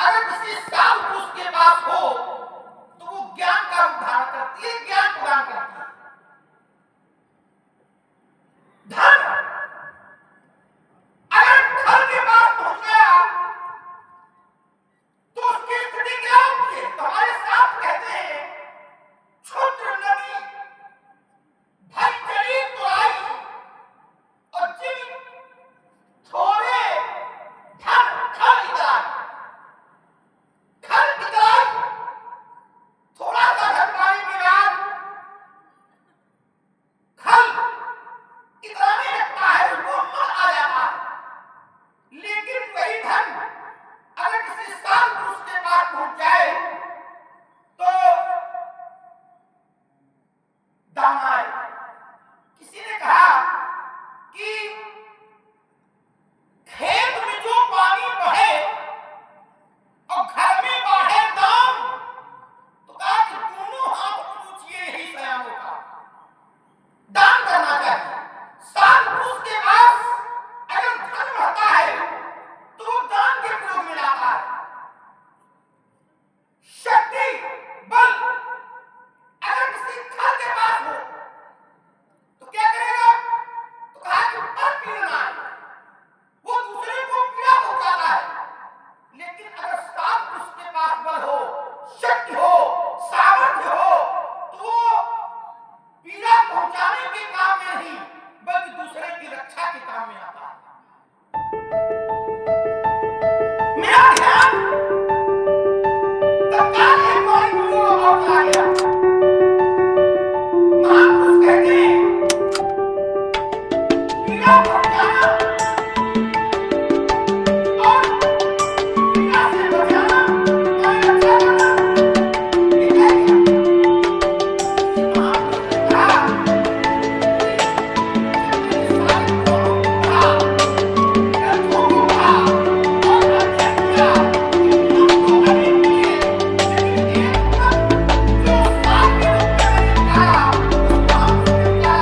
अगर किसी साधु पुरुष के पास हो तो वो ज्ञान का रूप धारण करती है, ज्ञान प्रदान करती है। धन अगर धन के पास पहुंच गया तो उसकी स्थिति क्या होती है? तो हमारे साथ कहते हैं क्षुद्र नदी भर चली तो आई और जिन थोड़े धन खल इतराई, खल इतराई, थोड़ा सा धन पाने के बाद खल इतराने लगता है, उसको मन आ जाता है। लेकिन वही धन अगर किसी साधु पुरुष के पास पहुंच जाए तो दाम आए। किसी ने कहा कि खेत में जो पानी बहे और घर में बढ़े दाम, तो कहा कि दोनों हाथ पूछिए ही सयानों का, दान करना चाहिए। साधु पुरुष के पास अगर धन बढ़ता है तो वो दान के प्रयोग में लाता है। शक्ति बल अगर किसी खल के पास हो तो क्या करेगा? तो कहा कि पर पीड़ना है, वो दूसरे को पीड़ा पहुंचाता है। लेकिन अगर साधु पुरुष के पास बल हो, शक्ति हो, सामर्थ्य हो तो वो पीड़ा पहुंचाने के काम में नहीं बल्कि दूसरे की रक्षा के काम में आता है। मेरा ध्यान तत्काल एक और गुरु आ गया। महापुरुष कहते हैं पीड़ा पहुंचाना और पीड़ा से बचाना और रक्षा करना, ये क्या किया? महापुरुष ने कहा कि सारे गुणों को कहा, ग्रंथों को कहा और अध्ययन किया, उनको अनेक किए, लेकिन एक तत्व जो सार के रूप में मैंने कहा उसको हमने किया।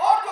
और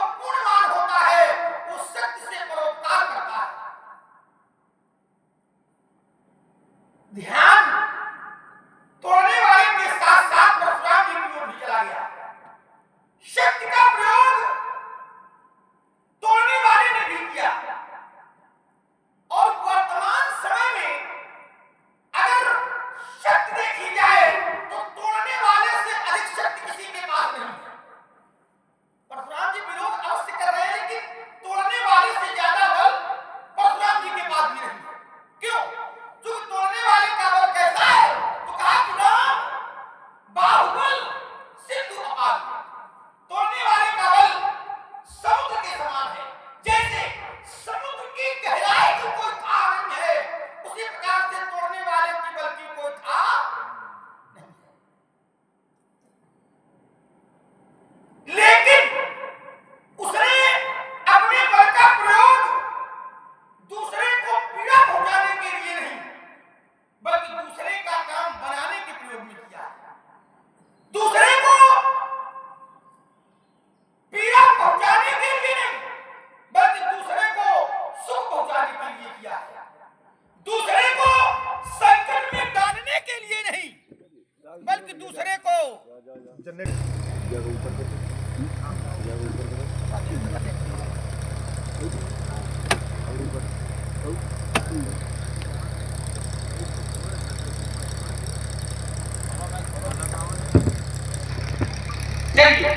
चाहिए।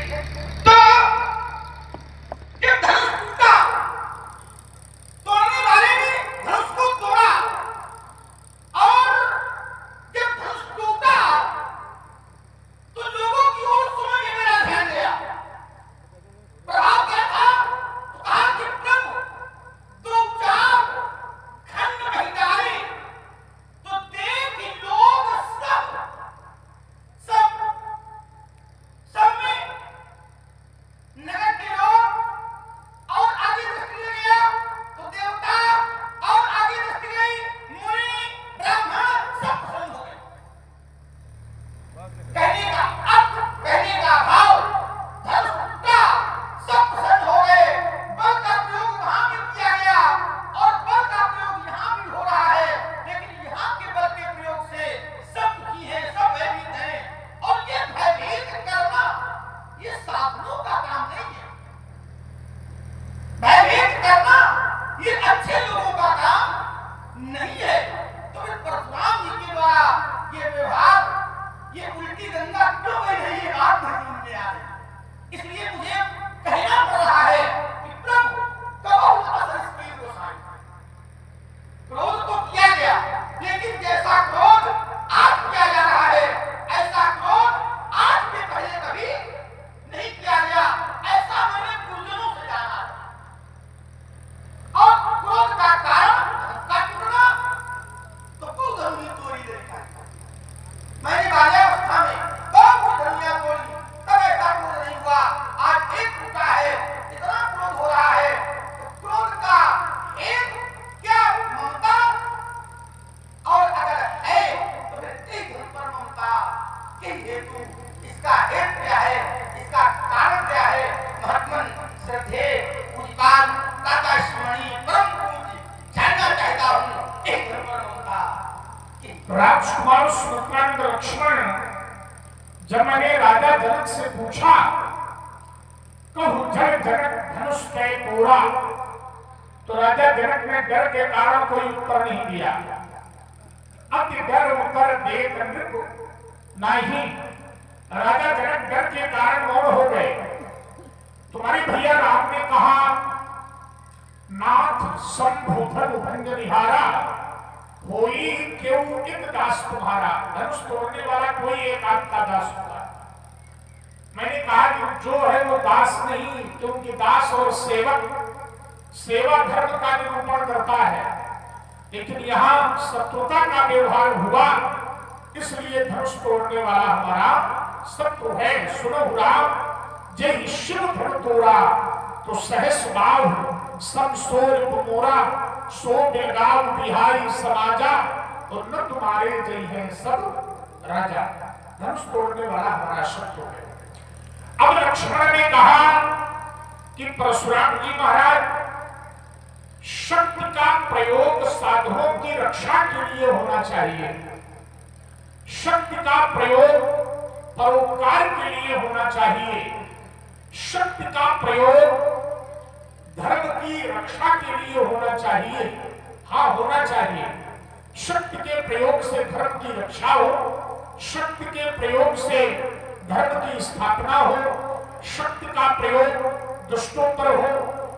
तो जब धनुष टूटा, तोड़ने वाले ने धनुष को तोड़ा, और जब धनुष टूटा तो लोगों की ओर सुनो ये मेरा ध्यान गया। प्रभाव क्या था? तो कहा कि प्रभु दो चार खंड नहीं डाले तो देव के लोग सब में नगर के लोग, और आगे दृष्टि गया तो देवता, और आगे दृष्टि गई मुनि ब्राह्मण, सब प्रसन्न हो गए। कहने का अर्थ, कहने का भाव, धनुष टूटा, सब प्रसन्न हो गए। बल का प्रयोग वहां भी किया गया और बल का प्रयोग यहाँ भी हो रहा है, लेकिन यहाँ के बल के प्रयोग से सब दुखी है, सब भयभीत है। और ये भयभीत करना ये साधुओं का काम नहीं है। भयभीत करना ये अच्छे लोगों का काम नहीं है। तो फिर परशुराम जी के द्वारा ये व्यवहार, ये उल्टी गंगा क्यों बह रही है, बात समझ में आ रही। इसलिए मुझे कहना पड़ रहा है कि प्रभु कबहु न असर स्पीड गोसाई। क्रोध तो किया गया, लेकिन जैसा क्रोध आज किया जा रहा है, ऐसा क्रोध आज के पहले कभी नहीं किया गया। ऐसा मैंने गुरुजनों से जाना। और क्रोध का कारण का टूटना तो बहुत जरूरी तोड़ी देखा है। मैंने बाल्यावस्था में बहुत धनिया तोड़ी, तब ऐसा क्रोध नहीं हुआ। आज एक टूटा है, इतना क्रोध हो रहा है। तो क्रोध का एक क्या ममता, और अगर है तो फिर एक पर ममता के हेतु, इसका हेतु क्या है, इसका कारण क्या है? महत्मन श्रद्धे पूजपाल दाता श्रीमणि परम पूज्य जानना चाहता हूँ एक पर ममता। राजकुमार सुमित्रानंद लक्ष्मण, जब मैंने राजा जनक से पूछा कहूं जय जनक धनुष के तोड़ा, तो राजा जनक ने डर के कारण कोई उत्तर नहीं दिया। अति डर कर देख नृप नहीं, राजा जनक डर के कारण मौन हो गए। तुम्हारे भैया राम ने कहा नाथ संभूधन भंग निहारा, कोई क्यों एक दास तुम्हारा। धनुष तोड़ने वाला कोई एक आपका दास होगा। मैंने कहा कि जो है वो दास नहीं, क्योंकि दास और सेवक सेवा धर्म का निरूपण करता है, लेकिन यहाँ शत्रुता का व्यवहार हुआ, इसलिए धनुष तोड़ने वाला हमारा शत्रु है। सुनो राम, जय शिव धन तोड़ा तो सहस बाहु समसोर मोरा, सो बेगाव बिहारी समाजा, और न तुम्हारे जय है सब राजा। धनुष तोड़ने वाला हमारा शत्रु है। अब लक्ष्मण ने कहा कि परशुराम जी महाराज, शक्ति का प्रयोग साधुओं की रक्षा के लिए होना चाहिए। शक्ति का प्रयोग परोपकार के लिए होना चाहिए। शक्ति का प्रयोग धर्म की रक्षा के लिए होना चाहिए। हाँ, होना चाहिए। शक्ति के प्रयोग से धर्म की रक्षा हो, शक्ति के प्रयोग से धर्म की स्थापना हो, शक्ति का प्रयोग दुष्टों पर हो,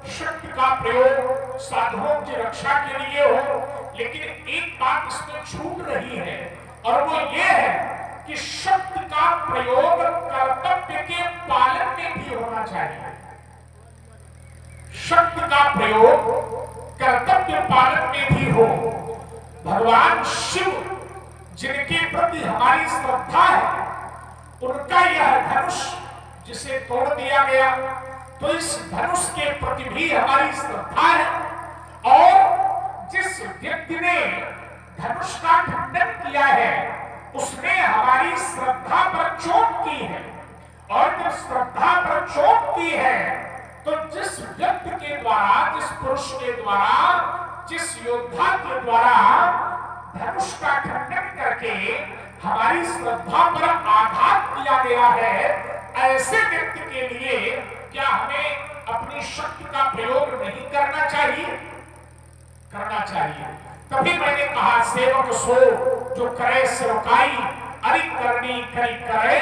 शक्ति का प्रयोग साधुओं की रक्षा के लिए हो। लेकिन एक बात इसमें छूट रही है, और वो ये है कि शक्ति का प्रयोग कर्तव्य के पालन में भी होना चाहिए। शक्ति का प्रयोग कर्तव्य पालन में भी हो। भगवान शिव जिनके प्रति हमारी श्रद्धा है, उनका यह धनुष जिसे तोड़ दिया गया, तो इस धनुष के प्रति भी हमारी श्रद्धा है। और जिस व्यक्ति ने धनुष का खंडन किया है, उसने हमारी श्रद्धा पर चोट की है। और जब श्रद्धा पर चोट की है, तो जिस व्यक्ति के द्वारा, जिस पुरुष के द्वारा, जिस योद्धा के द्वारा धनुष का खंडन करके हमारी श्रद्धा पर आघात किया गया है, ऐसे व्यक्ति के लिए क्या हमें अपनी शक्ति का प्रयोग नहीं करना चाहिए? करना चाहिए। तभी मैंने कहा सेवक सो जो करे सेवकाई, अरि करनी करी करे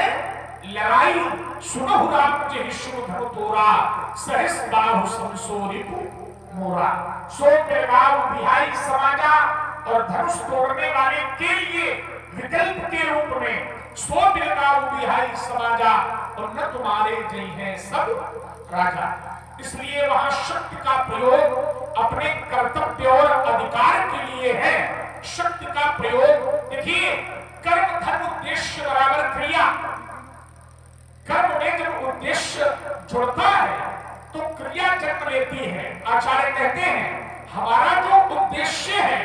लड़ाई। सुनहु राम जे शुभ धनु तोरा सहस बाहु समसोरिपु मोरा। सो बेगाव बिहाई समाजा और धनुष तोड़ने वाले के लिए विकल्प के रूप में सो बेगाव बिहाई समाजा और न तुम्हारे जय हैं सब राजा। इसलिए वहां शक्ति का प्रयोग अपने कर्तव्य और अधिकार के लिए है। शक्ति का प्रयोग देखिए, कर्म धर्म उद्देश्य बराबर क्रिया। कर्म में जब उद्देश्य जुड़ता है तो क्रिया जन्म लेती है। आचार्य कहते हैं हमारा जो उद्देश्य है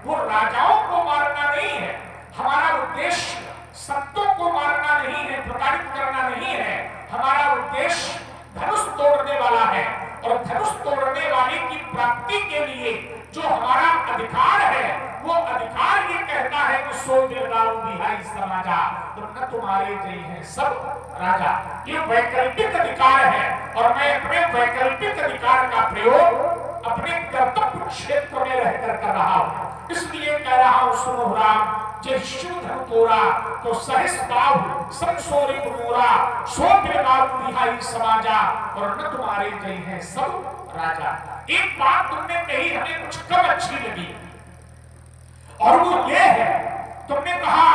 वो राजाओं को मारना नहीं है, हमारा उद्देश्य संतों को मारना नहीं है, प्रताड़ित करना नहीं है। हमारा उद्देश्य धनुष तोड़ने वाला है और धनुष तोड़ने वाले की प्राप्ति के लिए जो हमारा अधिकार है वो अधिकार ये कहता है कि सो बिरगाऊ बिहाई समाजा तो न तुम्हारे जय हैं सब राजा। ये वैकल्पिक अधिकार है और मैं अपने वैकल्पिक अधिकार का प्रयोग अपने कर्तव्य क्षेत्र में रहकर कर रहा हूं। इसलिए कह रहा हूं सुनो राम जे शुभ धनु तोरा तो सहस बाहु समसोरी मोरा। सो बिरगाऊ बिहाई समाजा और न तुम्हारे जय हैं सब राजा। एक बात तुमने कही हमें कुछ कम अच्छी लगी और वो ये है, तुमने कहा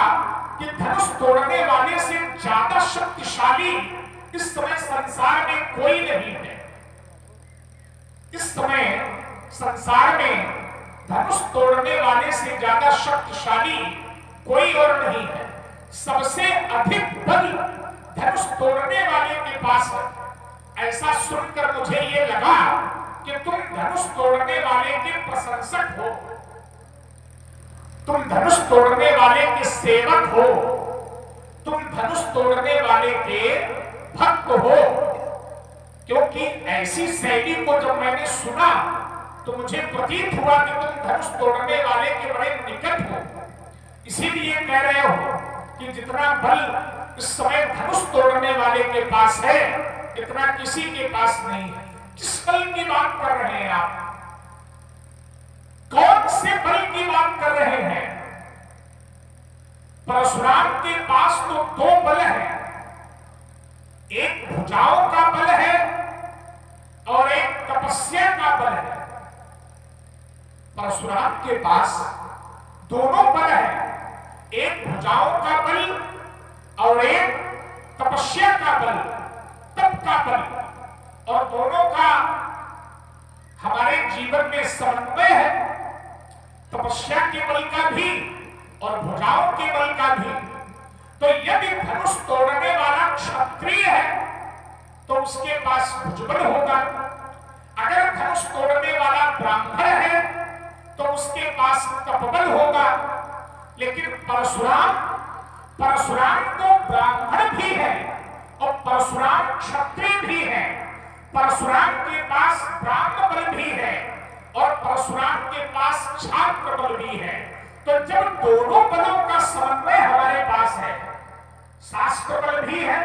कि धनुष तोड़ने वाले से ज्यादा शक्तिशाली इस समय संसार में कोई नहीं है। इस समय संसार में धनुष तोड़ने वाले से ज्यादा शक्तिशाली कोई और नहीं है। सबसे अधिक बल धनुष तोड़ने वाले के पास है। ऐसा सुनकर मुझे ये लगा कि तुम धनुष तोड़ने वाले के प्रशंसक हो, तुम धनुष तोड़ने वाले के सेवक हो, तुम धनुष तोड़ने वाले के भक्त हो। क्योंकि ऐसी शैली को जब मैंने सुना तो मुझे प्रतीत हुआ कि तुम धनुष तोड़ने वाले के बड़े निकट हो। इसीलिए कह रहे हो कि जितना बल इस समय धनुष तोड़ने वाले के पास है इतना किसी के पास नहीं है। किस बल की बात कर रहे हैं आप? कौन से बल की बात कर रहे हैं? परशुराम के पास तो दो बल है, एक भुजाओं का बल है और एक तपस्या का बल है। परशुराम के पास दोनों बल है, एक भुजाओं का बल और एक तपस्या का बल, तप का बल। और दोनों का हमारे जीवन में समन्वय है, तपस्या के बल का भी और भुजाओं के बल का भी। तो यदि धनुष तोड़ने वाला क्षत्रिय है तो उसके पास भुजबल होगा, अगर धनुष तोड़ने वाला ब्राह्मण है तो उसके पास तपबल होगा। लेकिन परशुराम तो ब्राह्मण भी है और परशुराम क्षत्रिय भी है। परशुराम के पास ब्राह्मण बल भी है और परशुराम के पास छात्र बल भी है। तो जब दोनों बलों का समन्वय हमारे पास है, शास्त्र बल भी है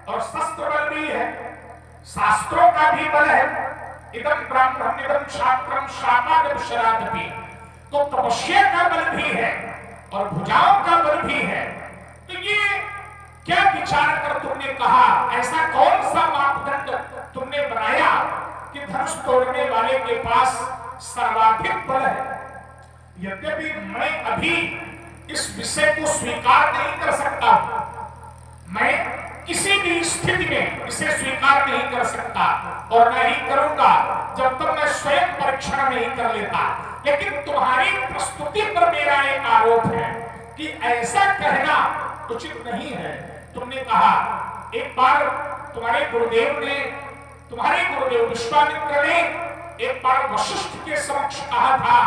और शस्त्र बल भी है, शास्त्रों का भी बल है, इदम ब्राह्मणम इदम छात्रम शापादम शरादपि, तो तपस्या का बल भी है और भुजाओं का बल भी है। तो ये क्या विचार कर तुमने कहा, ऐसा कौन सा मापदंड तुमने बनाया कि धनुष तोड़ने वाले के पास सर्वाधिक बल है? यद्यपि मैं अभी इस विषय को स्वीकार नहीं कर सकता, मैं किसी भी स्थिति में इसे स्वीकार नहीं कर सकता और मैं नहीं करूंगा जब तक मैं स्वयं परीक्षण नहीं कर लेता। लेकिन तुम्हारी प्रस्तुति पर मेरा एक आरोप है कि ऐसा कहना उचित नहीं है। तुमने कहा एक बार तुम्हारे गुरुदेव विश्वामित्र ने एक बार वशिष्ठ के समक्ष कहा था,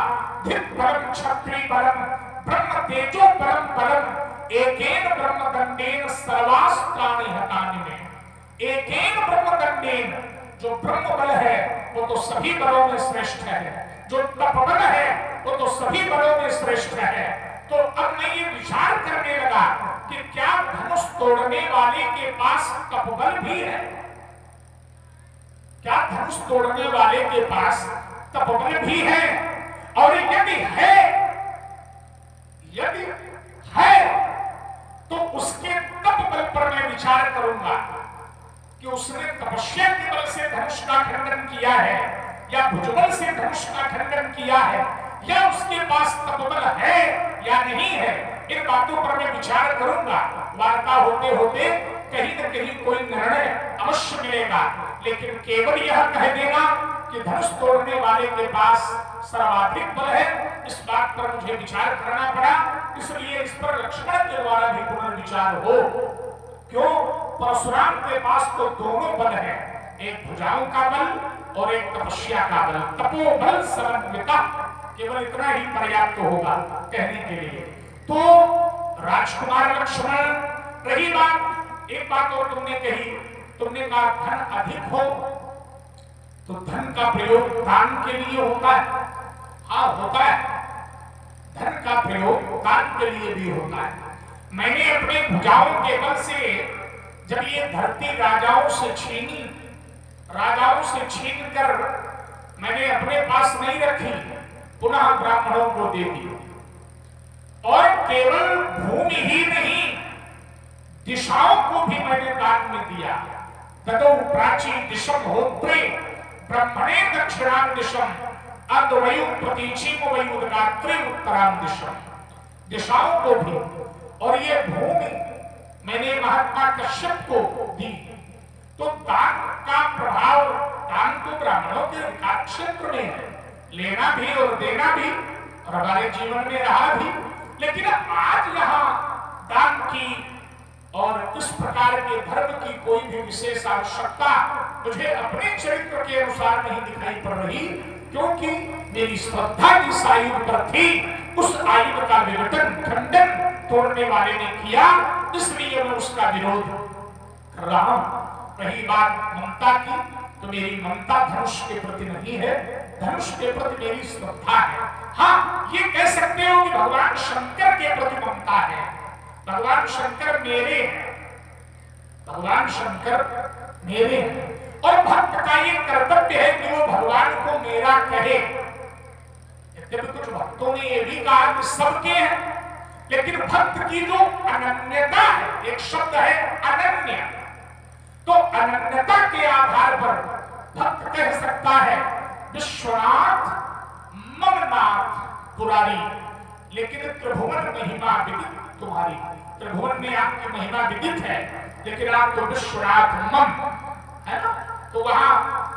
धिक परम क्षत्रिय परम ब्रह्म तेजो परम परम एकेन ब्रह्म दंडेन सर्वास्त्राणि हतानि में। एकेन ब्रह्म दंडेन, जो ब्रह्म बल है वो तो सभी बलों में श्रेष्ठ है, जो तप बल है वो तो सभी बलों में श्रेष्ठ है। तो अब मैं ये विचार करने लगा कि क्या धनुष तोड़ने वाले के पास तपबल भी है? क्या धनुष तोड़ने वाले के पास तपबल भी है? और यदि है तो उसके तप बल पर मैं विचार करूंगा। कि उसने तपस्या के बल से धनुष का खंडन किया है या भुजबल से धनुष का खंडन किया है या उसके पास तपबल है या नहीं है, इन बातों पर मैं विचार करूंगा। वार्ता होते होते कहीं न कहीं कोई निर्णय अवश्य मिलेगा, लेकिन केवल यह कह देना कि धनुष तोड़ने वाले के पास सर्वाधिक बल है, इस बात पर मुझे विचार करना पड़ा। इसलिए इस पर लक्ष्मण के द्वारा भी पुनर्विचार हो। क्यों? परशुराम के पास तो दोनों बल है, एक भुजाओं का बल और एक तपस्या का बल, तपोबल समन्विता। केवल इतना ही पर्याप्त होगा कहने के लिए। तो राजकुमार लक्ष्मण, रही बात, एक बात और तुमने कही, तुमने कहा धन अधिक हो तो धन का प्रयोग दान के लिए होता है। हाँ, होता है, धन का प्रयोग दान के लिए भी होता है। मैंने अपने भुजाओं के बल से जब ये धरती राजाओं से छीन कर मैंने अपने पास नहीं रखी, पुनः ब्राह्मणों को दे दी। और केवल भूमि ही नहीं, दिशाओं को भी मैंने दान में दिया। तदो प्राची दिशम होत्रे ब्रह्मणे दक्षिणाम दिशम अद्वयु प्रतीचीम वयुदगात्रे उत्तराम दिशम। दिशाओं को भी, और ये भूमि मैंने महात्मा कश्यप को दी। तो दान का प्रभाव, दान तो ब्राह्मणों के अधिकार क्षेत्र में है, लेना भी और देना भी, और हमारे जीवन में रहा भी। लेकिन आज यहाँ दान की और इस प्रकार के धर्म की कोई भी विशेष आवश्यकता मुझे अपने चरित्र के अनुसार नहीं दिखाई पड़ रही, क्योंकि मेरी श्रद्धा जिस आयु पर थी उस आयु का विघटन, खंडन तोड़ने वाले ने किया, इसलिए मैं उसका विरोध कर रहा हूं। रही बात ममता की, तो मेरी ममता धनुष के प्रति नहीं है, धनुष के प्रति मेरी श्रद्धा है। हाँ, ये कह सकते हो कि भगवान शंकर के प्रति ममता है। भगवान शंकर मेरे हैं, भगवान शंकर मेरे हैं, और भक्त का ये कर्तव्य है कि वो भगवान को मेरा कहे। यद्यपि कुछ भक्तों ने ये भी कहा कि सबके हैं, लेकिन भक्त की जो अनन्यता है, एक शब्द है अनन्य, तो अनन्यता के आधार पर भक्त कह सकता है विश्वनाथ ममनाथ पुरारी, लेकिन त्रिभुवन महिमा विदित तुम्हारी। त्रिभुवन में आपकी महिमा विदित है, लेकिन आप तो विश्वनाथ मम है ना, तो वहां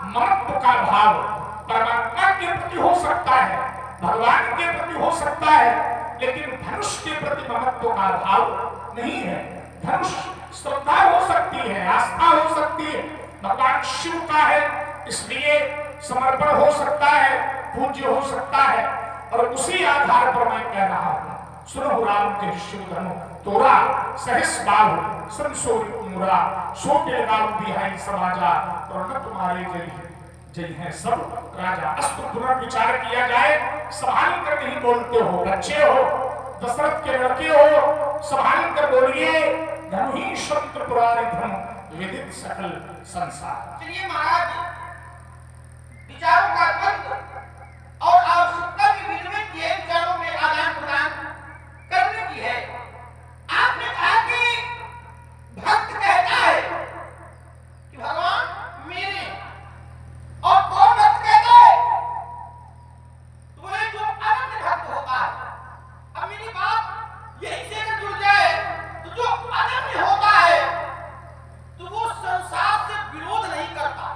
ममत्व का भाव परमात्मा के प्रति हो सकता है, भगवान के प्रति हो सकता है, लेकिन धनुष के प्रति ममत्व का भाव नहीं है। धनुष श्रद्धा हो सकती है, आस्था हो सकती है, भगवान शिव का है इसलिए समर्पण हो सकता है, पूज्य हो सकता है, और उसी आधार पर मैं कह रहा हूं, सुनो राम के शिव धनु तोरा सहस बाहु संसोरी मुरा सोटे गाल बिहाई समाजा, और न तुम्हारे जय हैं सब राजा। अस्तु पुनर्विचार किया जाए, संभाल कर नहीं बोलते हो, बच्चे हो, दशरथ के लड़के हो, संभाल कर बोलिए। धनु ही शब्द पुरारी धनु विदित सकल संसार। चलिए महाराज, विचारों का द्वंद्व और आवश्यकता के विनिमय किए विचारों में आदान प्रदान करने की है। आपने कहा कि भक्त कहता है कि भगवान मेरे, और कौन भक्त कहता है? तो बोले जो अनन्य भक्त होता है। अब मेरी बात यही से अगर जुड़ जाए तो जो अनन्य होता है तो वो संसार से विरोध नहीं करता,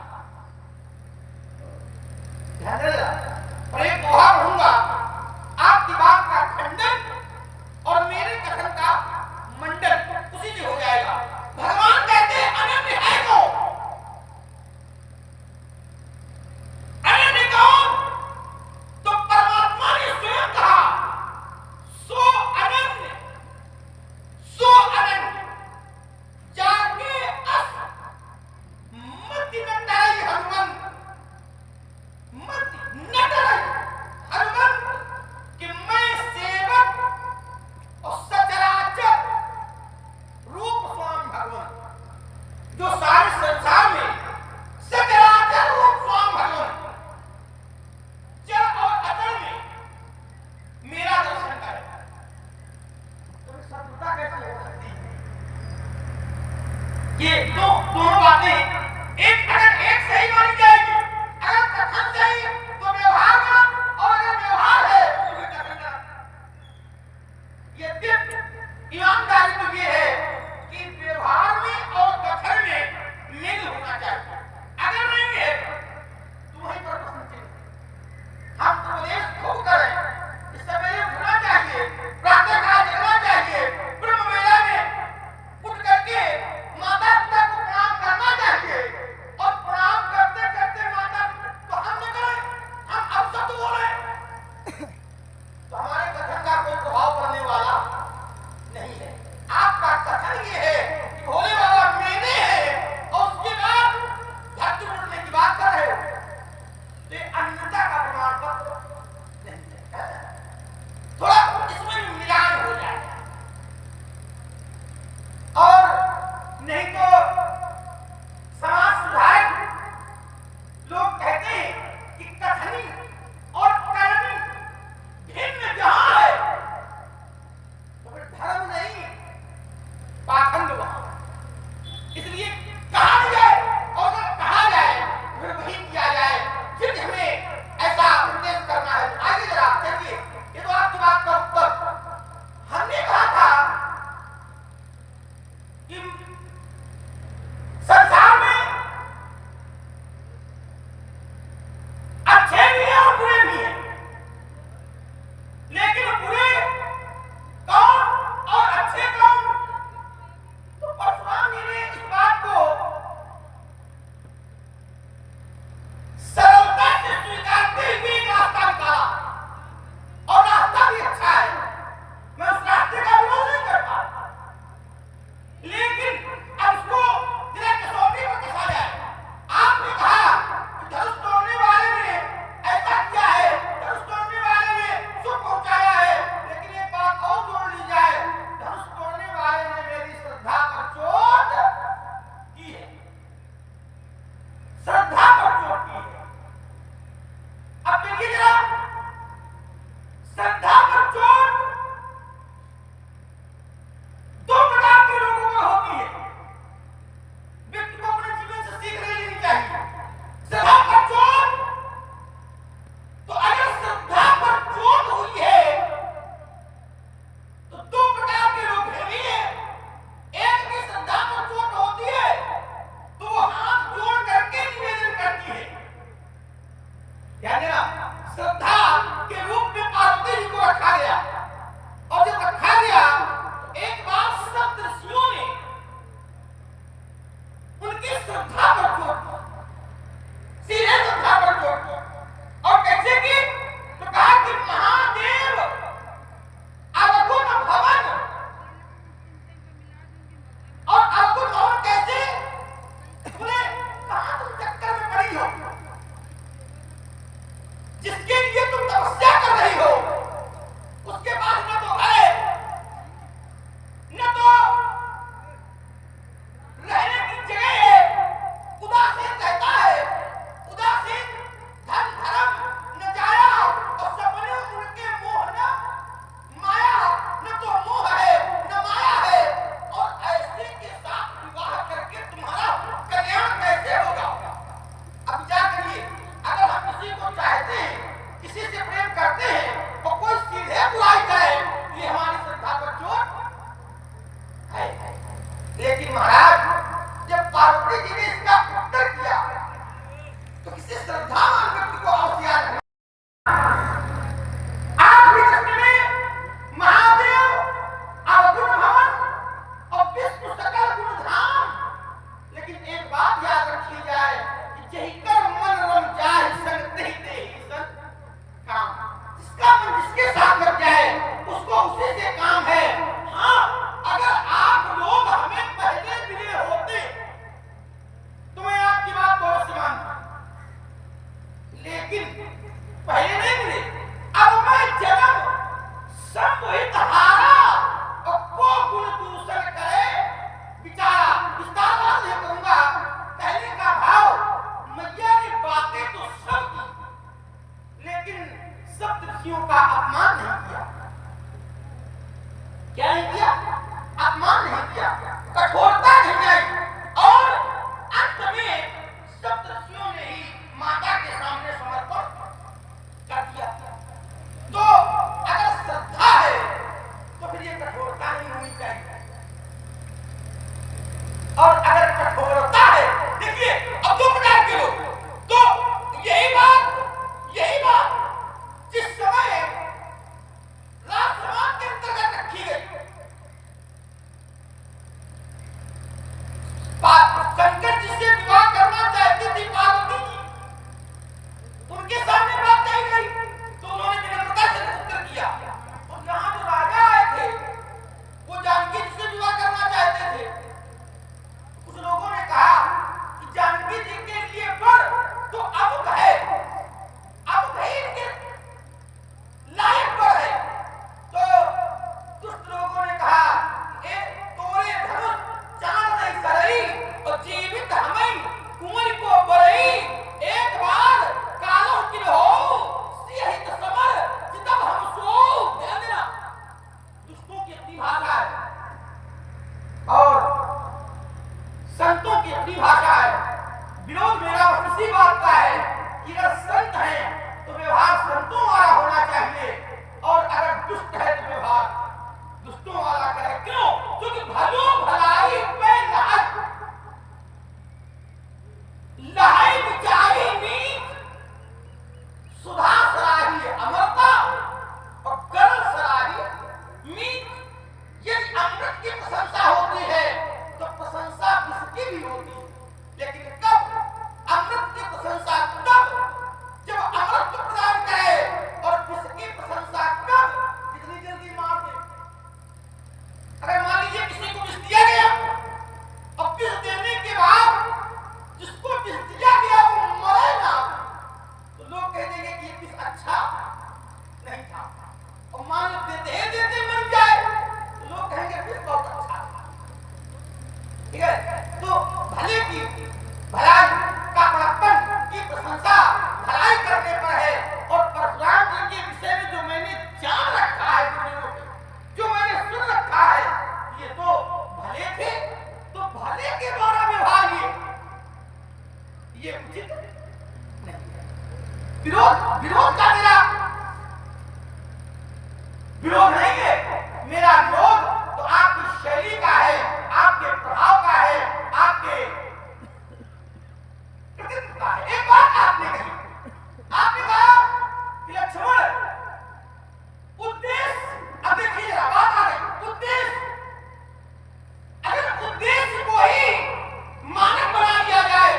चाहते हैं, किसी से प्रेम करते हैं और कोई सीधे बुराई करे, ये हमारी श्रद्धा पर चोट है। लेकिन महाराज, जब पार्वती जी ने इसका उत्तर किया तो किसी श्रद्धावान व्यक्ति को होशियार है। आज भी दृष्टि में महादेव, अवगुण भवन और विष्णु सकल गुण धाम। लेकिन एक बात याद रखी जाए कि यही कर मन रम जाए संग तेहि तेहि सन काम। जिसका मन जिसके साथ लग जाए उसको उसी से काम है। हाँ, अगर आप लोग हमें पहले मिले होते तो मैं आपकी बात गौर से मानता, लेकिन पहले नहीं मिले। अब मैं जन्म संमोहित हारा और को गुण दूषण करे बिचारा। विस्तार नहीं करूंगा। पहले का भाव, मैया ने बातें तो सब की, लेकिन सप्तऋषियों का अपमान नहीं किया। क्या नहीं किया? अपमान नहीं किया, कठोरता नहीं आई। और अंत में सप्तऋषियों ने ही माता के सामने समर्पण कर दिया। तो अगर श्रद्धा है तो फिर ये कठोरता नहीं होनी चाहिए। और अगर कठोरता है, देखिए अब दो प्रकार के लोग, तो यही बात जिस समय राजसमाज के अंतर्गत रखी गई, शंकर जी से विवाह करना चाहती थी पार्वती जी, उनके सामने बात कही गई तो उन्होंने विनम्रता से उत्तर किया। और यहाँ जो राजा आए थे वो जानकी जी से विवाह करना चाहते थे। कुछ लोगों ने कहा कि जानकी जी के लिए वर तो अमुक है, अमुक ही इनके लायक वर है। तो दुष्ट लोगों ने कहा, ए तोरे धनुष चांद नहीं सरई और जीवित हमें कुंवर को बरई। एक बार कालो किल हो सिहित समर जितब हम सो। ध्यान देना, दुष्टों की अपनी भाषा है और संतों की अपनी भाषा है। विरोध मेरा इसी बात का है कि अगर संत है तो व्यवहार संतों वाला होना चाहिए, और अगर दुष्ट है तो व्यवहार दुष्टों वाला करे। क्यों? क्योंकि भलो भलाई पे लहाई बिचारी नीत, सुधा सराही अमरता और गरल सराही मीत। यदि अमृत की प्रशंसा होती है तो प्रशंसा किसकी भी होती है, लेकिन कब? अमृत की प्रशंसा तब जब अमृत प्रदान करे, और किसकी प्रशंसा कब? कितनी जल्दी मार दे। अगर मान लीजिए किसी को विष दिया गया और विष देने के बाद जिसको विष दिया गया वो मरे ना, तो लोग कह देंगे कि ये विष अच्छा नहीं था। और मान लो देते मर जाए तो लोग कहेंगे विष बहुत अच्छा था। ठीक है? तो भले की भलाई का बड़प्पन की प्रशंसा भलाई करने पर है। और परशुराम जी के विषय में जो मैंने जान रखा है, जो मैंने सुन रखा है, ये तो भले थे, तो भले के द्वारा व्यवहार ये उचित नहीं है। विरोध का मेरा विरोध नहीं है। मेरा विरोध तो आपकी शैली का है, आपके प्रभाव का है, आपके कृतित्व का है। एक बात आपने कही, आपने कहा कि लक्ष्मण उद्देश्य, अब देखिए जरा बात आ गई, उद्देश्य। अगर उद्देश्य को ही मानक बना दिया जाए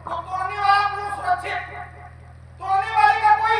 तो तोड़ने वाला पुरुष सुरक्षित, तोड़ने वाले का कोई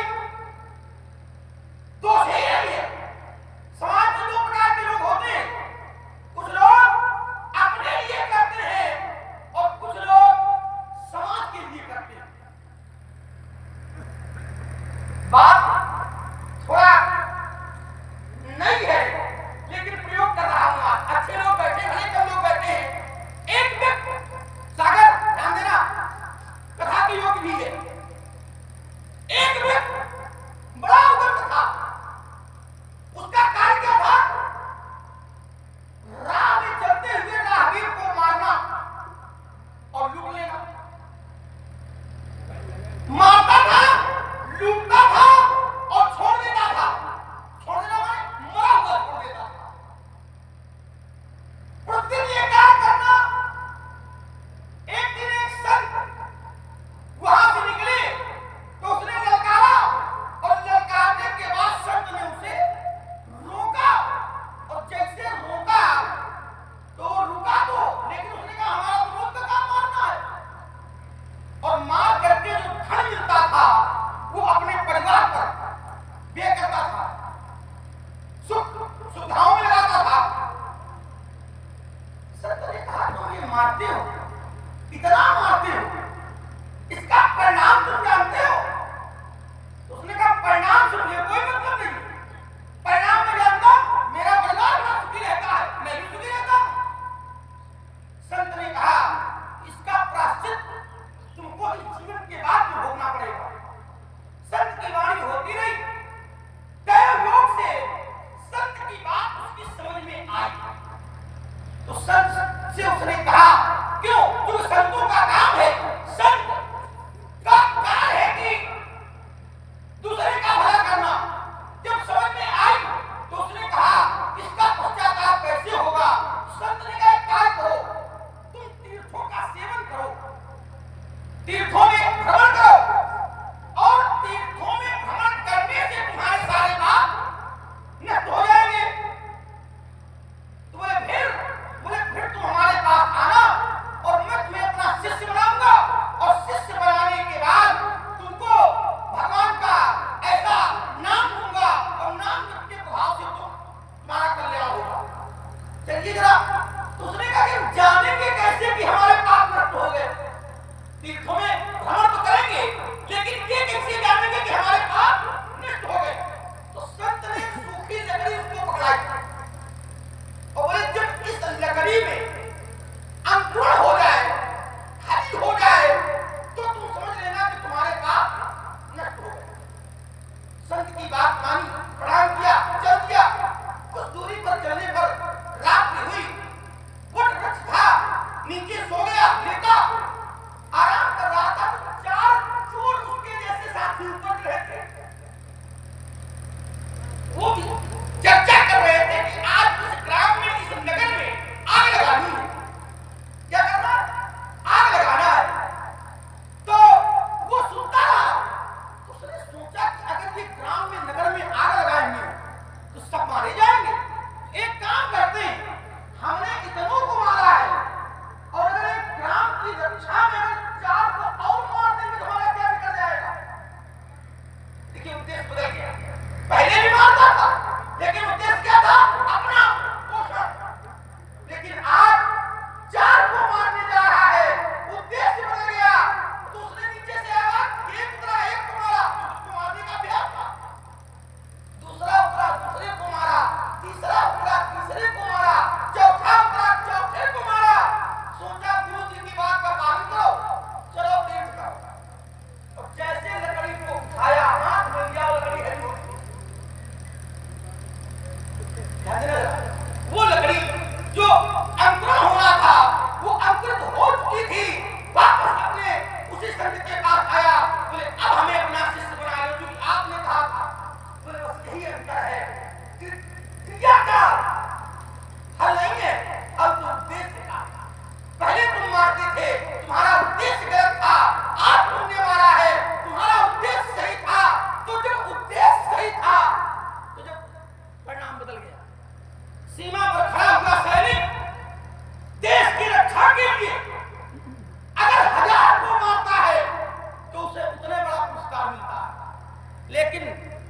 लेकिन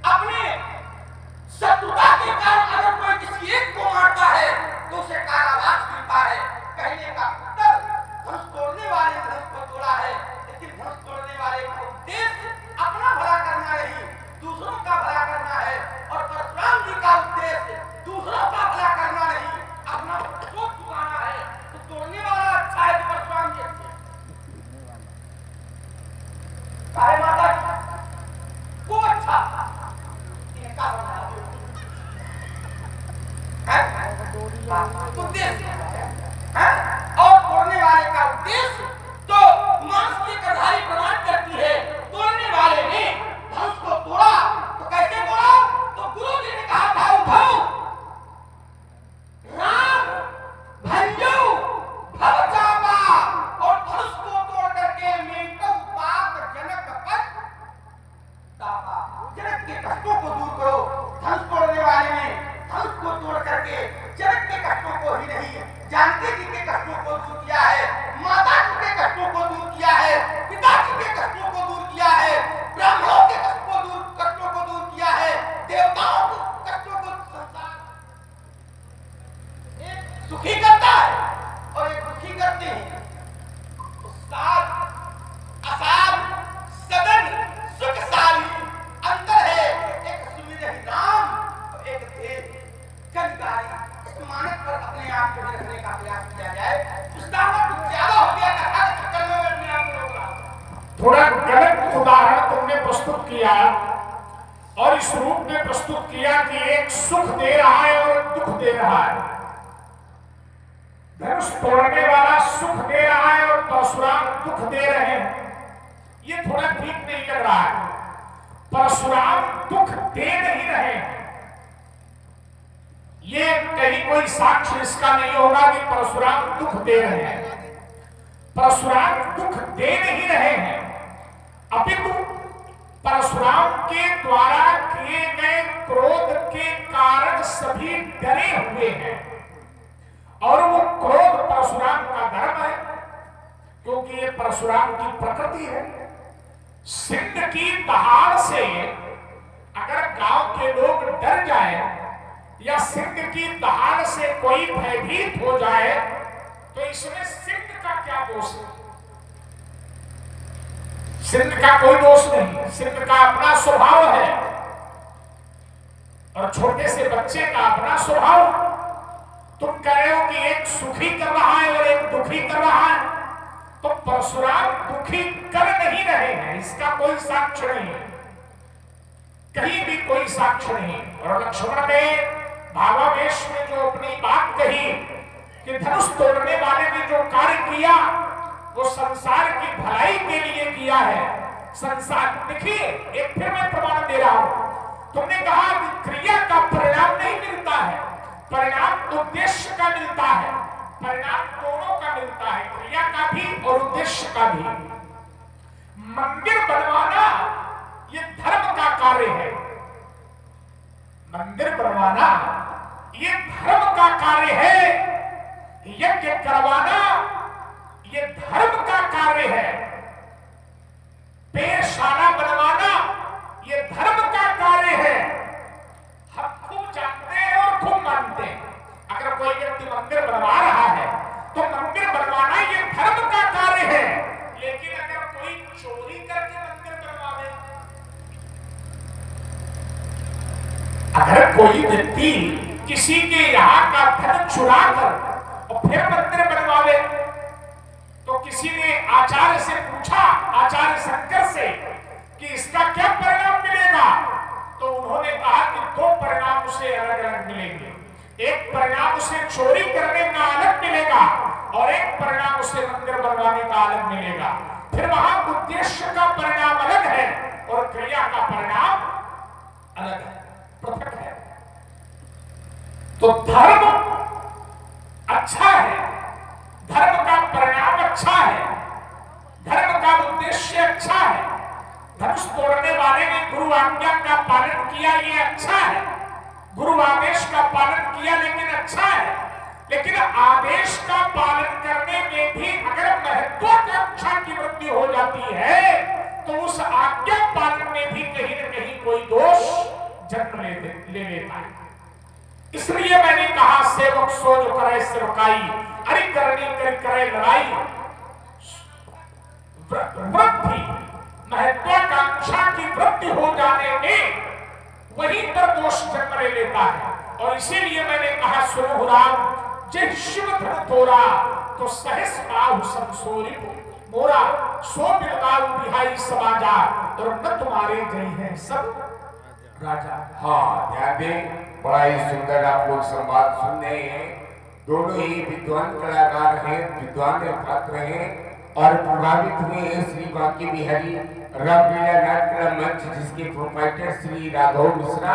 अपने शत्रुता के कारण अगर कोई किसी एक को मारता है तो उसे कारावास मिलता है। कहने का उत्तर धनुष तोड़ने वाले ने धनुष को तोड़ा है, लेकिन धनुष तोड़ने वाले का उद्देश्य अपना भला करना नहीं, दूसरों का भला करना है। और परशुराम जी का उद्देश्य दूसरों का भला करना नहीं, अपना सोच चुकाना है। तो तोड़ने वाला अच्छा है कि परशुराम जी अच्छे? काहे माता को अच्छा इनका उद्देश्य है, और तोड़ने वाले का उद्देश्य तो मांस की कढ़ाई प्रदान करती है। तोड़ने वाले ने धनुष को तोड़ा, तो कैसे तोड़ा? तो गुरु जी ने कहा था उद्धव राम भंजो भव जावा, और धनुष को तोड़ करके मेंटो पाप जनक पर दावा। जनक के कष्टों को दूर करो। धनुष तोड़ने वाले ने धनुष को तोड़ करके जनक के कष्टों को ही नहीं, जानकी जी के कष्टों को दूर किया है, माता जी के कष्टों को दूर किया है, पिताजी के कष्टों को दूर किया है, ब्राह्मणों के कष्टों को दूर किया है, देवताओं के कष्टों को संसार एक सुखी करता है और एक दुखी करते हैं। तो साध असाध सदन सुखशाली अंतर है, एक सुमिरहि नाम और एक देव कनकारी। इस मानक पर अपने आप को रखने का प्रयास किया जाए। पुस्तावत कुछ ज्यादा हो गया, कथा के चक्कर में मैं अपने आप को रोक रहा हूं। थोड़ा गलत उदाहरण तुमने प्रस्तुत किया और इस रूप में प्रस्तुत किया कि एक सुख दे रहा है और एक दुख दे रहा है। धनुष तोड़ने वाला सुख दे रहा है और परशुराम दुख दे रहे हैं, ये थोड़ा ठीक नहीं लग रहा है। परशुराम दुख दे नहीं रहे हैं, ये कहीं कोई साक्ष्य इसका नहीं होगा कि परशुराम दुख दे रहे हैं। परशुराम दुख दे नहीं रहे हैं, अपितु परशुराम के द्वारा किए गए क्रोध के कारण सभी डरे हुए हैं, और वो क्रोध परशुराम का धर्म है, क्योंकि ये परशुराम की प्रकृति है। सिंध की दहाड़ से अगर गांव के लोग डर जाए या सिंध की दहाड़ से कोई भयभीत हो जाए तो इसमें सिंध का क्या दोष है? सिंध का कोई दोष नहीं, सिंध का अपना स्वभाव है और छोटे से बच्चे का अपना स्वभाव। तुम कह रहे हो कि एक सुखी कर रहा है और एक दुखी कर रहा है, तो परशुराम दुखी कर नहीं रहे हैं, इसका कोई साक्ष्य नहीं है, कहीं भी कोई साक्ष्य नहीं। और लक्ष्मण ने भावावेश में जो अपनी बात कही कि धनुष तोड़ने वाले ने जो कार्य किया वो संसार की भलाई के लिए किया है। संसार, देखिए एक फिर मैं प्रमाण दे रहा हूं, तुमने कहा कि क्रिया का परिणाम नहीं मिलता है, परिणाम उद्देश्य का मिलता है, परिणाम दोनों का मिलता है, क्रिया का भी और उद्देश्य का भी। मंदिर बनवाना ये धर्म का कार्य है, मंदिर बनवाना ये धर्म का कार्य है, यज्ञ करवाना ये धर्म का कार्य है, पेड़शाला बनवाना ये धर्म का कार्य है। हम खूब जानते हैं और खूब मानते हैं, अगर कोई व्यक्ति मंदिर बनवा रहा है तो मंदिर बनवाना ये धर्म का कार्य है। लेकिन अगर कोई चोरी करके मंदिर बनवावे, अगर कोई व्यक्ति किसी के यहाँ का धन चुरा कर और फिर मंदिर बनवावे, तो किसी ने आचार्य से पूछा, आचार्य शंकर से, कि इसका क्या परिणाम मिलेगा, तो उन्होंने कहा कि दो परिणाम उसे अलग अलग मिलेंगे। एक परिणाम उसे चोरी करने का अलग मिलेगा और एक परिणाम उसे मंदिर बनवाने का अलग मिलेगा। फिर वहां उद्देश्य का परिणाम अलग है और क्रिया का परिणाम अलग है, पृथक है। तो धर्म अच्छा है, धर्म का परिणाम अच्छा है, धर्म का उद्देश्य अच्छा है। धनुष तोड़ने वाले ने गुरु आज्ञा का पालन किया, ये अच्छा है, गुरु आदेश का पालन किया, लेकिन अच्छा है। लेकिन आदेश का पालन करने में भी अगर महत्वाकांक्षा की वृद्धि हो जाती है तो उस आज्ञा पालन में भी कहीं न कहीं कोई दोष जन्म ले लेता है। इसलिए मैंने कहा सेवक सो जो करे सेवकाई, अरे करनी कर करे लड़ाई, वृद्धि महत्वाकांक्षा की वृद्धि हो जाने में वहीं पर दोष जन्म ले लेता है। और इसीलिए मैंने कहा सुनो राम, जय शिव धन तोरा तो सहस बाहु संसोरी मोरा, सो बिलगाऊ बिहाई समाजा और न तुम्हारे जय हैं सब राजा। हाँ, ध्यान दें, बड़ा ही सुंदर आप लोग संवाद सुन रहे हैं। दोनों ही विद्वान कलाकार हैं, विद्वान पात्र हैं और प्रभावित हुए हैं श्री बांके बिहारी रामलीला नाट्य मंच, जिसके प्रोप्राइटर श्री राघव मिश्रा।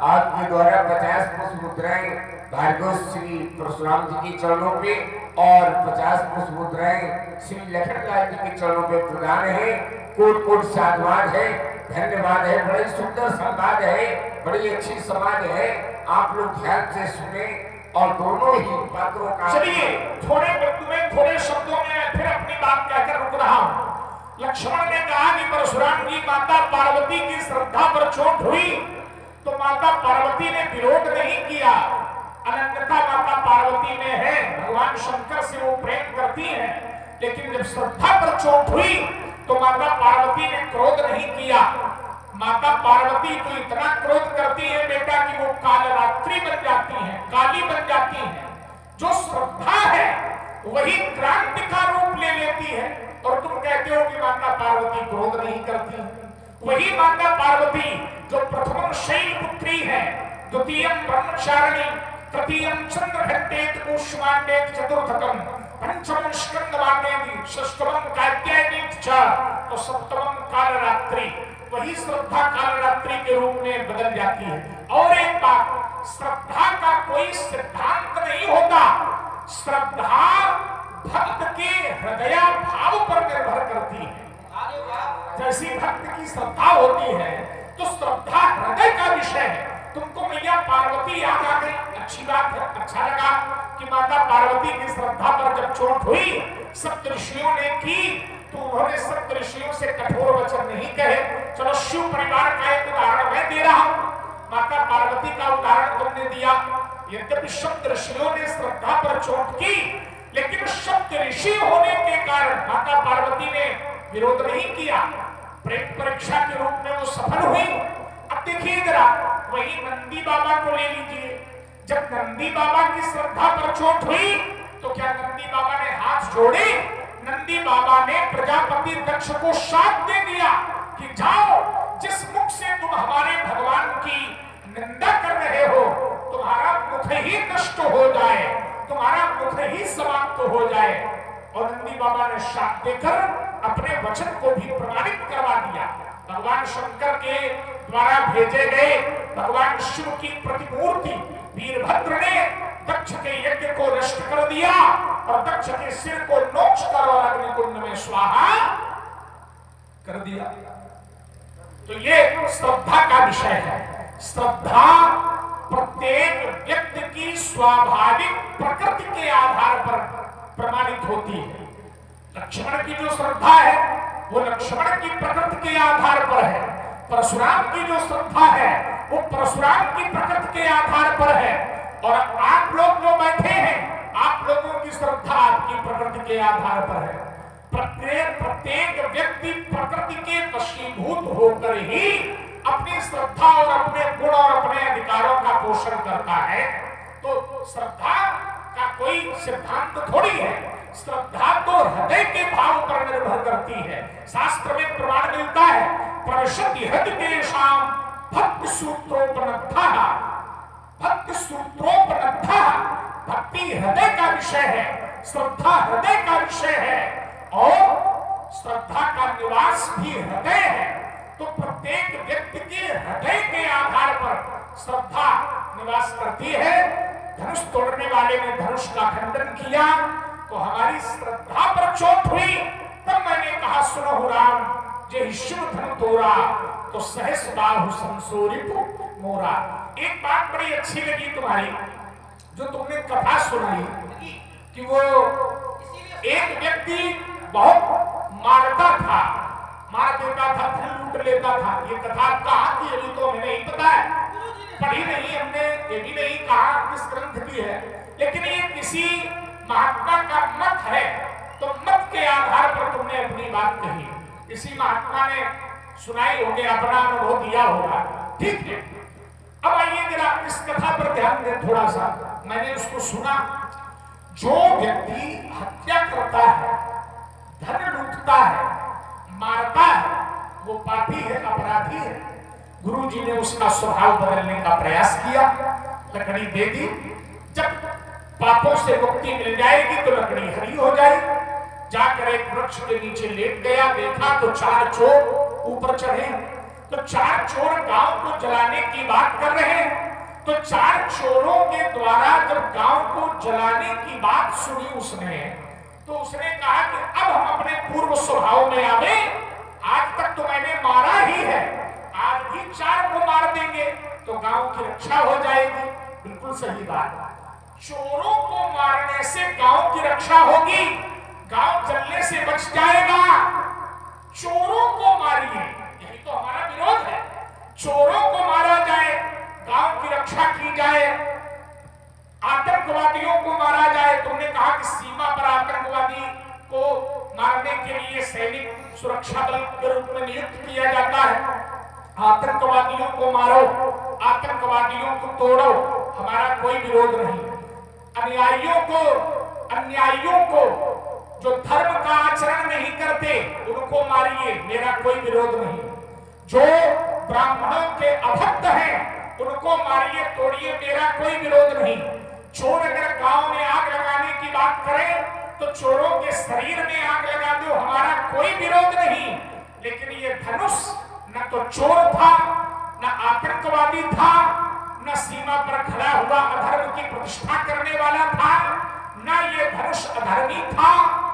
आपके द्वारा 50 पुष्प मुद्राएं भार्गव श्री परशुराम जी के चरणों पे और 50 पुष्प मुद्राएं श्री लखनलाल जी के चरणों पे प्रदान है। कोट कोट साधुवाद है, धन्यवाद है, बड़ी सुंदर संवाद है, बड़ी अच्छी समाज है। आप लोग ध्यान से सुने और दोनों ही पात्रों का। चलिए थोड़े वक्त में, थोड़े शब्दों में मैं फिर अपनी बात कहकर रुक रहा हूं। लक्ष्मण ने कहा कि परशुराम की माता पार्वती की श्रद्धा पर चोट हुई तो माता पार्वती ने विरोध नहीं किया। अनन्यता माता पार्वती में है, भगवान शंकर से वो प्रेम करती हैं, लेकिन जब श्रद्धा पर चोट हुई तो माता पार्वती ने क्रोध नहीं किया। माता पार्वती तो इतना क्रोध करती है बेटा कि वो कालरात्रि बन जाती हैं, काली बन जाती हैं। जो श्रद्धा है वही क्रांति का रूप ले लेती है। और तुम कहते हो कि माता पार्वती क्रोध नहीं करती। वही माता पार्वती जो प्रथम शैलपुत्री है, द्वितीयम ब्रह्मचारिणी, तृतीयम चंद्रघंटेत कूष्मांडेत चतुर्थकम, पंचमम स्कंदवाटेति, षष्ठमम कात्यायनीत च, तो सप्तमम कालरात्रि। वही श्रद्धा कालरात्रि के रूप में बदल जाती है। और एक बात, श्रद्धा का कोई सिद्धांत नहीं होता। श्रद्धा भक्त के हृदय भाव पर निर्भर करती है। जैसी भक्त की श्रद्धा होती है तो श्रद्धा हृदय का विषय है। तुमको मैया पार्वती याद आ गई, अच्छी बात है, अच्छा लगा कि माता पार्वती की श्रद्धा पर जब चोट हुई सप्तऋषियों ने की तो उन्होंने सप्तऋषियों से कठोर वचन नहीं कहे। चलो शिव परिवार का एक उदाहरण मैं दे रहा हूं, माता पार्वती का उदाहरण तुमने दिया। यद्यपि सप्तऋषियों ने श्रद्धा पर चोट की, लेकिन सप्तऋषि होने के कारण माता पार्वती ने विरोध नहीं किया। प्रेम परीक्षा के रूप में वो सफल हुई। अब देखिए जरा, वही नंदी बाबा को ले लीजिए। जब नंदी बाबा की श्रद्धा पर चोट हुई तो क्या नंदी बाबा ने हाथ जोड़े? नंदी बाबा ने प्रजापति दक्ष को शाप दे दिया कि जाओ, जिस मुख से तुम हमारे भगवान की निंदा कर रहे हो तुम्हारा मुख ही नष्ट हो जाए, तुम्हारा मुख ही समाप्त हो जाए। और नंदी बाबा ने शाप देकर अपने वचन को भी प्रमाणित करवा दिया। भगवान शंकर के द्वारा भेजे गए भगवान शिव की प्रतिमूर्ति वीरभद्र ने दक्ष के यज्ञ को नष्ट कर दिया और दक्ष के सिर को नोच कर और अग्निकुंड में स्वाहा कर दिया। तो ये श्रद्धा का विषय है। श्रद्धा प्रत्येक व्यक्ति की स्वाभाविक प्रकृति के आधार पर प्रमाणित होती है। लक्ष्मण की जो श्रद्धा है वो लक्ष्मण की प्रकृति के आधार पर है। परशुराम की जो श्रद्धा है वो परशुराम की प्रकृति के आधार पर है। और आप लोग जो बैठे हैं, आप लोगों की श्रद्धा आपकी प्रकृति के आधार पर है। प्रत्येक व्यक्ति प्रकृति के वशीभूत होकर ही अपनी श्रद्धा और अपने गुण और अपने अधिकारों का पोषण करता है। तो श्रद्धा का कोई सिद्धांत थोड़ी है। श्रद्धा तो हृदय के भाव पर निर्भर करती है। शास्त्र में प्रमाण मिलता है, प्रविशति हृदयेषां भक्ति सूत्रोपनद्धः, भक्ति सूत्रोपनद्धः। भक्ति हृदय का विषय है, श्रद्धा हृदय का विषय है और श्रद्धा का निवास भी हृदय है। तो प्रत्येक व्यक्ति के हृदय के आधार पर श्रद्धा निवास करती है। धनुष तोड़ने वाले ने धनुष का खंडन किया तो हमारी श्रद्धा पर चोट हुई। तब मैंने कहा सुनो राम, जे शिव धन तोरा तो सहस बाहु संसोरिपु मोरा। एक बात बड़ी अच्छी लगी तुम्हारी, जो तुमने कथा सुनाई कि वो एक व्यक्ति बहुत मारता था मार देता था, धन लूट लेता था। ये कथा कहाँ की अभी तो हमें नहीं पता है, पढ़ी नहीं हमने, ये भी नहीं कहा किस ग्रंथ की है, लेकिन ये किसी महात्मा का मत है, तो मत के आधार पर तुमने अपनी बात कही। किसी महात्मा ने सुनाई होगी, अपना अनुभव दिया होगा, ठीक है। अब आइए जरा इस कथा पर ध्यान दें थोड़ा सा। मैंने उसको सुना, जो व्यक्ति हत्या करता है, धन लूटता है, मारता है, वो पापी है, अपराधी है। गुरु जी ने उसका स्वभाव बदलने का प्रयास किया, लकड़ी दे दी। जब पापों से मुक्ति मिल जाएगी तो लकड़ी हरी हो जाएगी। जाकर एक वृक्ष के नीचे लेट गया, देखा तो 4 चोर ऊपर चढ़े। तो 4 चोर गांव को जलाने की बात कर रहे हैं। तो 4 चोरों के द्वारा जब गांव को जलाने की बात सुनी उसने, तो उसने कहा कि अब हम अपने पूर्व स्वभाव में आवे। आज तक तो मैंने मारा ही है, आज भी 4 को मार देंगे तो गांव की रक्षा हो जाएगी। बिल्कुल सही बात। चोरों को मारने से गांव की रक्षा होगी, गांव जलने से बच जाएगा। चोरों को मारिए, यही तो हमारा विरोध है। चोरों को मारा जाए, गांव की रक्षा की जाए, आतंकवादियों को मारा जाए। तुमने कहा कि सीमा पर आतंकवादी को मारने के लिए सैनिक सुरक्षा बल के रूप में नियुक्त किया जाता है। आतंकवादियों को मारो, आतंकवादियों को तोड़ो, हमारा कोई विरोध नहीं। अन्यायियों को जो धर्म का आचरण नहीं करते उनको मारिए, मेरा कोई विरोध नहीं। जो ब्राह्मणों के अभक्त हैं उनको मारिए, तोड़िए, मेरा कोई विरोध नहीं। चोर अगर गांव में आग लगाने की बात करें तो चोरों के शरीर में आग लगा दो, हमारा कोई विरोध नहीं। लेकिन ये धनुष न तो चोर था, न आतंकवादी था, न सीमा पर खड़ा हुआ अधर्म की प्रतिष्ठा करने वाला था, न ये धनुष अधर्मी था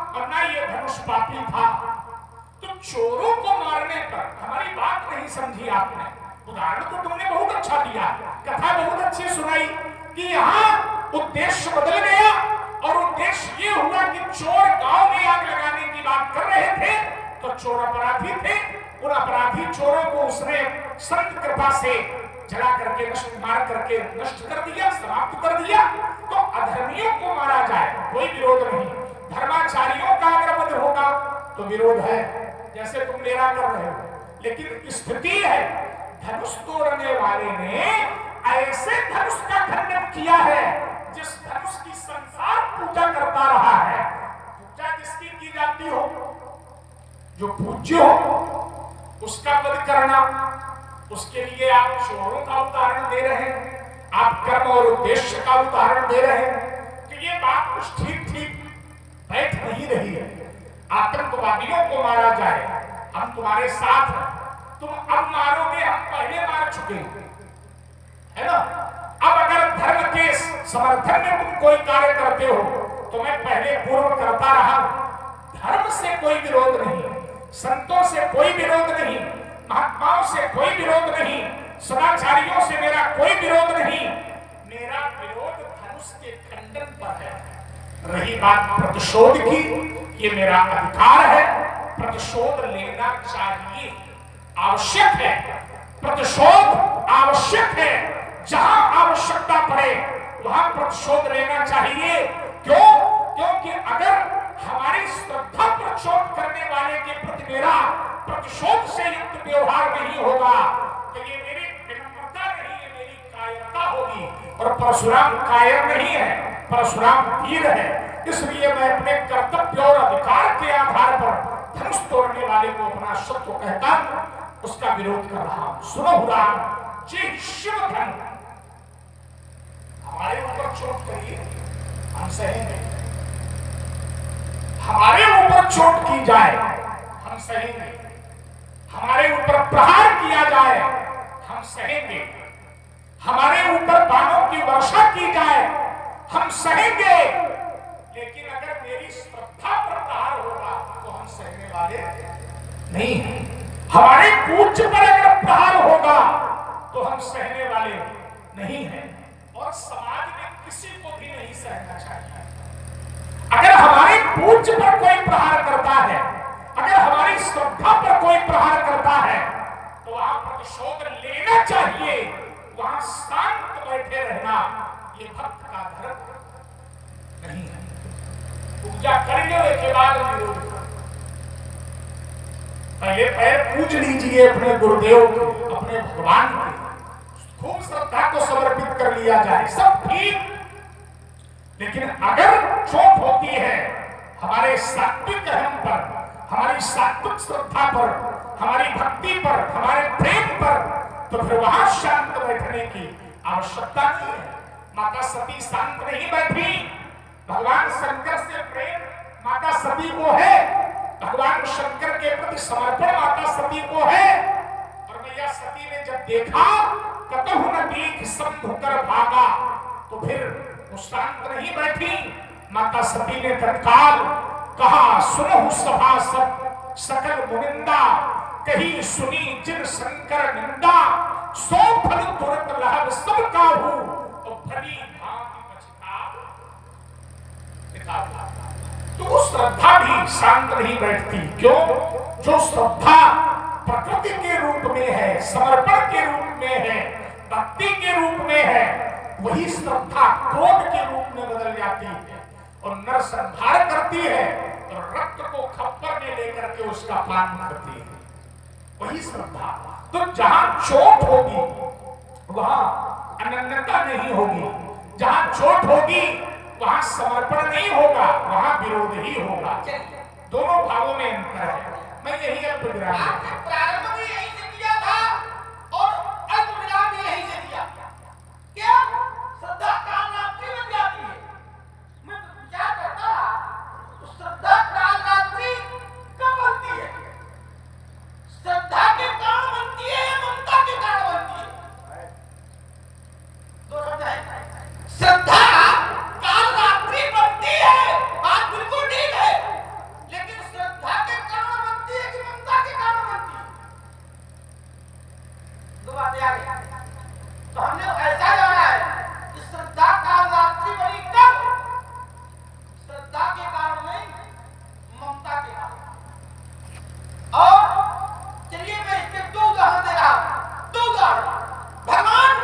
और न ये धनुष पापी था। तो चोरों को मारने पर हमारी बात नहीं समझी आपने। उदाहरण तो तुमने बहुत अच्छा दिया, कथा बहुत अच्छी सुनाई कि यहाँ उद्देश्य बदल गया और उद्देश्य ये हुआ कि चोर गांव में आग लगाने की बात कर रहे थे तो चोर अपराधी थे। उन अपराधी चोरों को उसने संत कृपा से जला करके मार करके नष्ट कर दिया, समाप्त कर दिया। तो अधर्मियों को मारा जाए, कोई विरोध नहीं। धर्माचार्यों का अगर वध होगा तो विरोध है, जैसे तुम मेरा कर रहे हो। लेकिन स्थिति है, धनुष तोड़ने वाले ने ऐसे धनुष का खंडन किया है जिस धनुष की संसार पूजा करता रहा है। पूजा जिसकी की जाती हो, जो पूज्य हो, उसका वध करना, उसके लिए आप चोरों का उदाहरण दे रहे हैं, आप कर्म और उद्देश्य का उदाहरण दे रहे हैं। तो ये बात कुछ ठीक ठीक बैठ नहीं रही है। आतंकवादियों को मारा जाए, हम तुम्हारे साथ हैं, तुम अब मारोगे, हम पहले मार चुके है ना। अब अगर धर्म के समर्थन में तुम कोई कार्य करते हो तो मैं पहले पूर्व करता रहा। धर्म से कोई विरोध नहीं, संतों से कोई विरोध नहीं, महात्माओं से कोई विरोध नहीं, सदाचारियों से मेरा कोई विरोध नहीं। मेरा विरोध धनुष के खंडन पर है। रही बात प्रतिशोध की, ये मेरा अधिकार है, प्रतिशोध लेना चाहिए, आवश्यक है। प्रतिशोध आवश्यक है, जहां आवश्यकता पड़े वहां प्रतिशोध लेना चाहिए। क्यों? क्योंकि अगर हमारी श्रद्धा पर चोट करने वाले के प्रति मेरा प्रतिशोध से युक्त व्यवहार नहीं होगा तो ये मेरी विनम्रता नहीं है, मेरी कायरता होगी। और परशुराम कायर नहीं है, परशुराम वीर है। इसलिए मैं अपने कर्तव्य और अधिकार के आधार पर धनुष तोड़ने वाले को अपना शत्रु कहता उसका विरोध कर रहा हूं। सुनो राम, जे शिव धन हमारे ऊपर चोट करिए, हम सहेंगे। हमारे ऊपर चोट की जाए, हम सहेंगे। हमारे ऊपर प्रहार किया जाए, हम सहेंगे। हमारे ऊपर बाणों की वर्षा की जाए, हम सहेंगे। लेकिन अगर मेरी श्रद्धा पर प्रहार होगा तो हम सहने वाले नहीं हैं। हमारे पूज्य पर अगर प्रहार होगा तो हम सहने वाले नहीं हैं। और समाज में किसी को भी नहीं सहना चाहिए। अगर हमारे पूज्य पर कोई प्रहार करता है, अगर हमारी श्रद्धा पर कोई तो वहां प्रतिशोध लेना चाहिए, वहां शांत बैठे रहना ये भक्त का धर्म नहीं है। पूजा करने के बाद विरोध करो। पहले पैर पूज लीजिए अपने गुरुदेव के, अपने भगवान के, खूब श्रद्धा को समर्पित कर लिया जाए, सब ठीक। लेकिन अगर चोट होती है हमारे सात्विक अहम पर, हमारी सात्विक श्रद्धा पर, हमारी भक्ति पर, हमारे प्रेम पर, तो फिर वहां शांत बैठने की आवश्यकता नहीं है। माता सती शांत नहीं बैठी। भगवान शंकर से प्रेम माता सती को है, भगवान शंकर के प्रति समर्पण माता सती को है। और मैया सती ने जब देखा कतहु न देख सब होकर भागा, तो फिर वो शांत नहीं बैठी। माता सती ने तत्काल कहा, सुनो सभा सब सकल मुनिंदा, कही सुनी जिन शंकर निंदा, सो फल तुरंत लहब सब काहू, और भली भांति पछतावा। तो श्रद्धा भी शांत नहीं बैठती। क्यों? जो श्रद्धा प्रकृति के रूप में है, समर्पण के रूप में है, भक्ति के रूप में है, वही श्रद्धा क्रोध के रूप में बदल जाती है और नरसंहार करती है और रक्त को खप्पर में लेकर के उसका पान करती है। वही श्रद्धा। तो जहां चोट होगी वहां अनन्यता नहीं होगी, जहां चोट होगी वहां समर्पण नहीं होगा, वहां विरोध ही होगा। दोनों भावों में अंतर है। मैं यही अल्पविराम प्रारंभ में यही से किया था और अल्पविराम भी यही से दिया। क्या श्रद्धा कालरात्रि बन जाती है? मैं विचार करता तो श्रद्धा कालरात्रि कब बनती है? श्रद्धा के कारण बनती है या ममता के कारण बनती है? दो शब्द है। श्रद्धा कालरात्रि बनती है, बात बिल्कुल ठीक है, लेकिन श्रद्धा के कारण बनती है कि ममता के कारण बनती है? दो बातें आ गई। तो हमने ऐसा जाना है कि श्रद्धा कालरात्रि बनी कब? श्रद्धा के कारण नहीं, ममता के कारण। और चलिए मैं इसके दो उदाहरण दे रहा हूं। दो उदाहरण। भगवान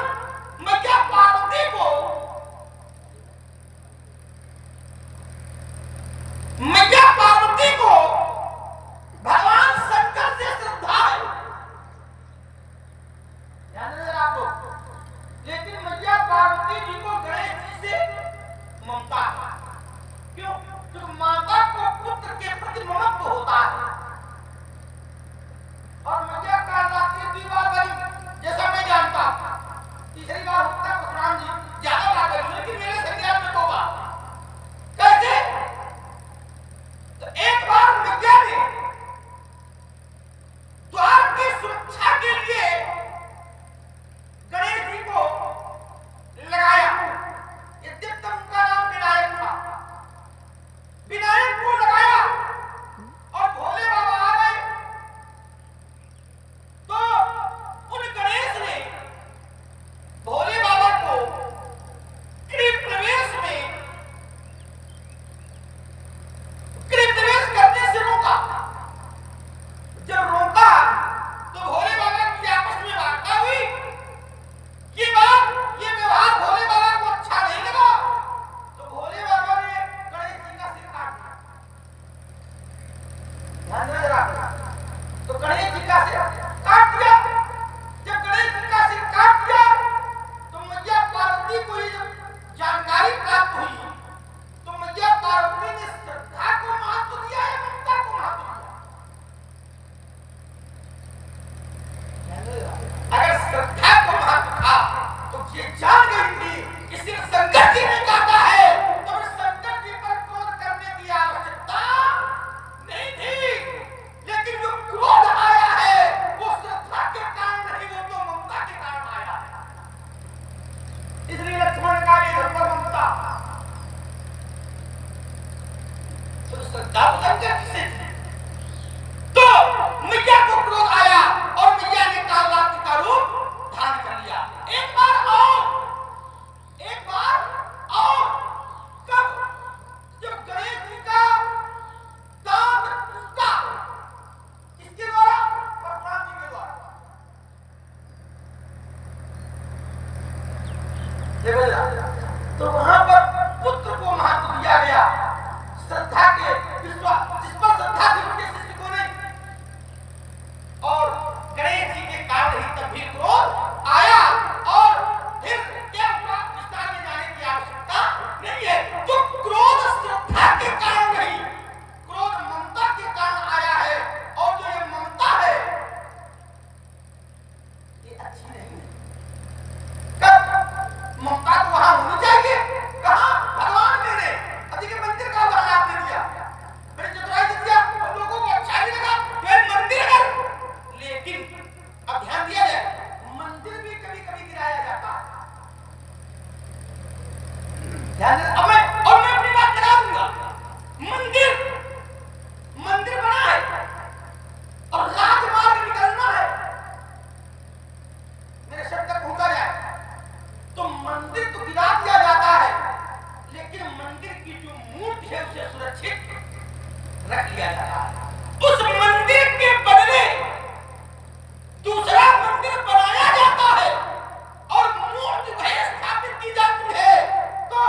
मैया पार्वती को, मैया पार्वती को भगवान शंकर से श्रद्धा है, ध्यान देना आप लोग। लेकिन मैया पार्वती जी को गणेश जी से ममता है। क्यों? क्योंकि माता को पुत्र के प्रति ममत्व होता है। और मैया कालरात्रि 2 बार बनी, जैसा मैं जानता। तीसरी बार होता है परशुराम जी ज्यादा बार बनी, लेकिन मेरे संज्ञान में 2 बार। कैसे? तो एक बार मैया ने द्वार की सुरक्षा के लिए गणेश जी को लगाया। यद्यपि उनका नाम विनायक था, विनायक को लगाया और भोले बाबा आ गए। तो उन गणेश ने भोले बाबा को गृह प्रवेश करने से रोका। जब रोका तो भोले बाबा की आपस में वार्ता हुई। ये व्यवहार भोले बाबा को अच्छा नहीं लगा, तो भोले बाबा ने गणेश जी का सिर काट दिया। ध्यान देना जरा। तो गणेश जी का सिर काट दिया। जब गणेश जी का सिर काट दिया तो मैया पार्वती को ये जानकारी प्राप्त हुई, तो मैया पार्वती ने श्रद्धा को महत्व दिया या ममता को महत्व दिया? अगर श्रद्धा को महत्व था तो ये जान गई थी कि सिर्फ शंकर जी ने काटा है, तो शंकर जी पर क्रोध करने की आवश्यकता नहीं थी। लेकिन जो क्रोध आया है वो श्रद्धा के कारण नहीं, वो तो ममता के कारण आया है। इसलिए लक्ष्मण का ये धर्म ममता, तो श्रद्धा शंकर जी से थी। तो मैया को क्रोध आया और मैया ने कालरात्रि का रूप देखो जरा, तो वहां पर पुत्र को महत्व दिया गया, श्रद्धा के विश्वास, जिस पर श्रद्धा थी उनके शिष्य को नहीं। और गणेश जी के कारण ही तभी क्रोध आया। और फिर क्या हुआ, विस्तार में जाने की आवश्यकता नहीं है। तो क्रोध श्रद्धा के कारण नहीं, क्रोध ममता के कारण आया है। और जो ये ममता है ये अच्छी नहीं है। कब ममता तो वहां होनी चाहिए, कहां? भगवान मेरे अति के मंदिर का उदाहरण आपने दिया, बड़े चतुराई से दिया और लोगों को अच्छा भी लगा, तो मंदिर है। लेकिन अब ध्यान दिया जाए, मंदिर भी कभी कभी गिराया जाता है। ध्यान दे, अब मैं अपनी बात लगा दूंगा। मंदिर बना है और राजमार्ग निकलना है, मेरे शब्द तक पहुंचा जाए, तो मंदिर तो गिरा दिया जाता है, लेकिन मंदिर की जो मूर्ति है उसे सुरक्षित रख लिया जाता है। उस मंदिर के बदले दूसरा मंदिर बनाया जाता है और मूर्ति वहीं स्थापित की जाती है। तो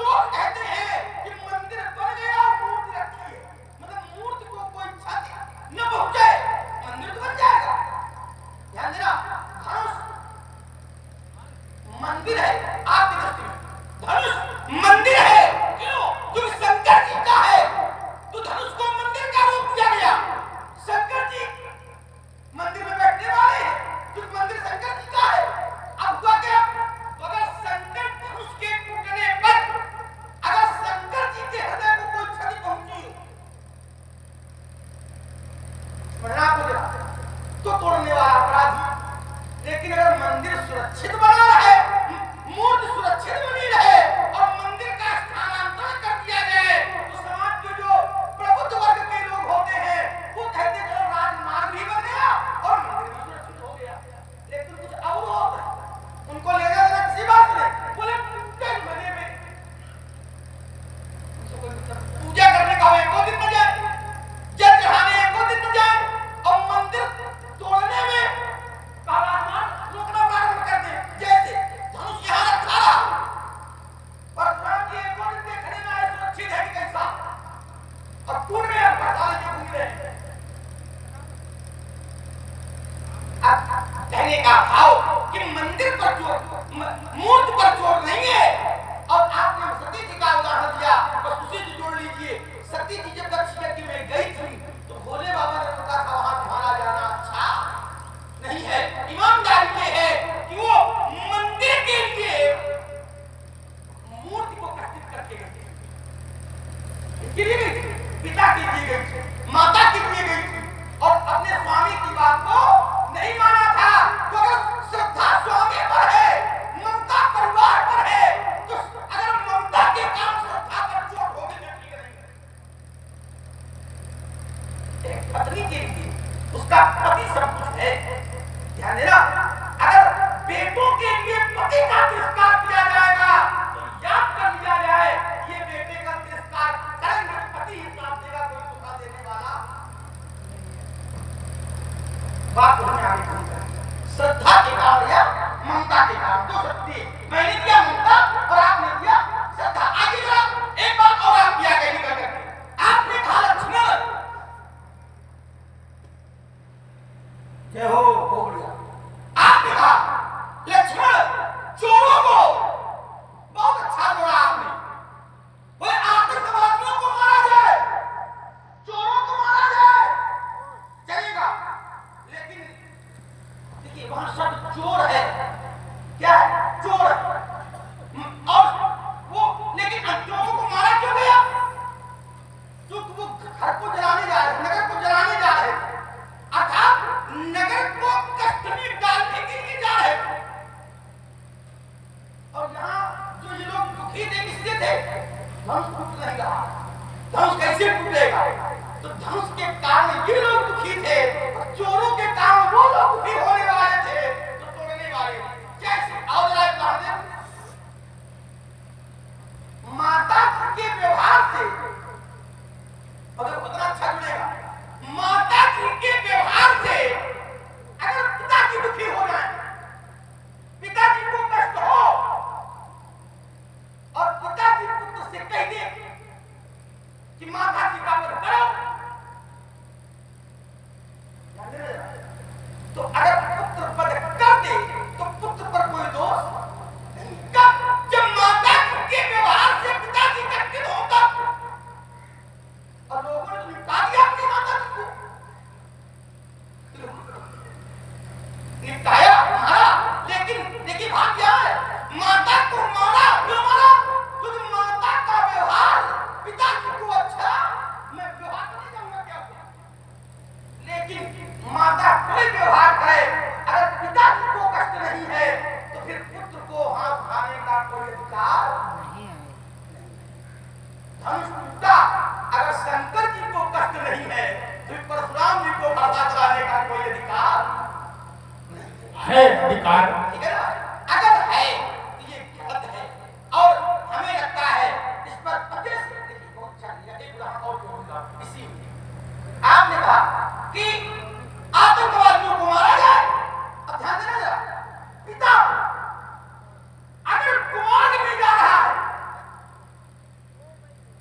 लोग कहते हैं कि मंदिर बन गया और मूर्ति रखी है, मतलब मूर्ति को कोई क्षति न पहुंचे, मंदिर तो बन जाएगा। ध्यान देना, धनुष मंदिर है आपकी दृष्टि में, धनुष मंदिर है। क्यों? क्योंकि शंकर जी का है, तो धनुष को मंदिर का रूप दिया गया। शंकर जी मंदिर में बैठने वाले हैं, तो मंदिर शंकर जी का है। अब हुआ क्या? तो अगर शंकर धनुष के टूटने पर अगर शंकर जी के हृदय को कोई क्षति पहुंची तो तोड़ने वाला अपराधी। लेकिन अगर मंदिर सुरक्षित बना रहे, मूर्ति सुरक्षित बनी रहे और मंदिर का स्थानांतरण कर दिया जाए, तो समाज के जो प्रबुद्ध वर्ग के लोग होते हैं वो कहते हैं चलो राजमार्ग भी बन गया और मंदिर भी सुरक्षित हो गया। लेकिन कुछ और होता है, उनको ले जाना किसी बात नहीं, बोले पूजा महीने में पूजा करने का एक दो दिन में जाए, जल चढ़ाने एक दो दिन में जाए और मंदिर तोड़ने में राजमार्ग रोकना प्रारंभ कर दे। जैसे धनुष यहाँ रखा रहा, परशुराम जी एक दो दिन देखने में आए सुरक्षित है कि कैसा, और टूट गया, पड़ताल के घूम रहे हैं। अब कहने का भाव कि मंदिर पर चोट, मूर्ति पर चोट नहीं है। और आपने सती जी का उदाहरण दिया, बस उसी से जोड़ लीजिए। सती जी जब दक्ष यज्ञ में गई थी तो भोले बाबा ने कहा था वहां तुम्हारा जाना अच्छा नहीं है। ईमानदारी ये है कि वो मंदिर के लिए मूर्ति को कष्टित करके गई थी, पिता के लिए गई थी, माता के लिए गई थी, और अपने स्वामी की बात को नहीं माना था। तो अगर श्रद्धा स्वामी पर है, ममता परिवार पर है, तो अगर ममता के कारण श्रद्धा पर चोट हो गई तो ठीक नहीं। एक पत्नी के लिए उसका पति सब कुछ है, ध्यान देना। अगर बेटों के लिए पति का तिरस्कार किया जाएगा तो याद कर लिया जाए, ये बेटे का तिरस्कार करेंगे, पति ही साथ देगा, कोई धोखा देने वाला बात नहीं आगे। श्रद्धा के कारण या ममता के कारण, दो शक्ति, मैंने दिया ममता और आपने दिया श्रद्धा। आगे जरा एक बात और आप किया गया निकल करके, आपने कहा लक्ष्मण जय हो बढ़िया, आपने कहा लक्ष्मण चोरों को बहुत अच्छा जोड़ा आपने, वो आतंकवादियों को मारा जाए, चोरों को मारा जाए चलेगा, लेकिन देखिए वहां शब्द चोर है, क्या है? चोर है। और वो लेकिन चोरों को मारा क्यों गया? क्योंकि वो घर को जलाने जा रहे, नगर को जलाने जा रहे, अर्थात नगर को कष्ट में डालने के लिए जा रहे। और यहाँ जो ये लोग दुखी थे किससे थे? धनुष टूट नहीं रहा, धनुष कैसे टूटेगा? तो धनुष के कारण ये लोग दुखी थे, चोरों के कारण वो लोग दुखी होने वाले थे, तो तोड़ने वाले जैसे। और है अधिकार। ठीक है ना? अगर है तो ये गलत है और हमें लगता है इस पर पते से देखिए बहुत अच्छा लिया। एक उदाहरण और दूंगा इसी में। आपने कहा कि आतंकवादियों को मारा जाए। अब ध्यान देना जरा, पिता अगर कुमार में जा रहा है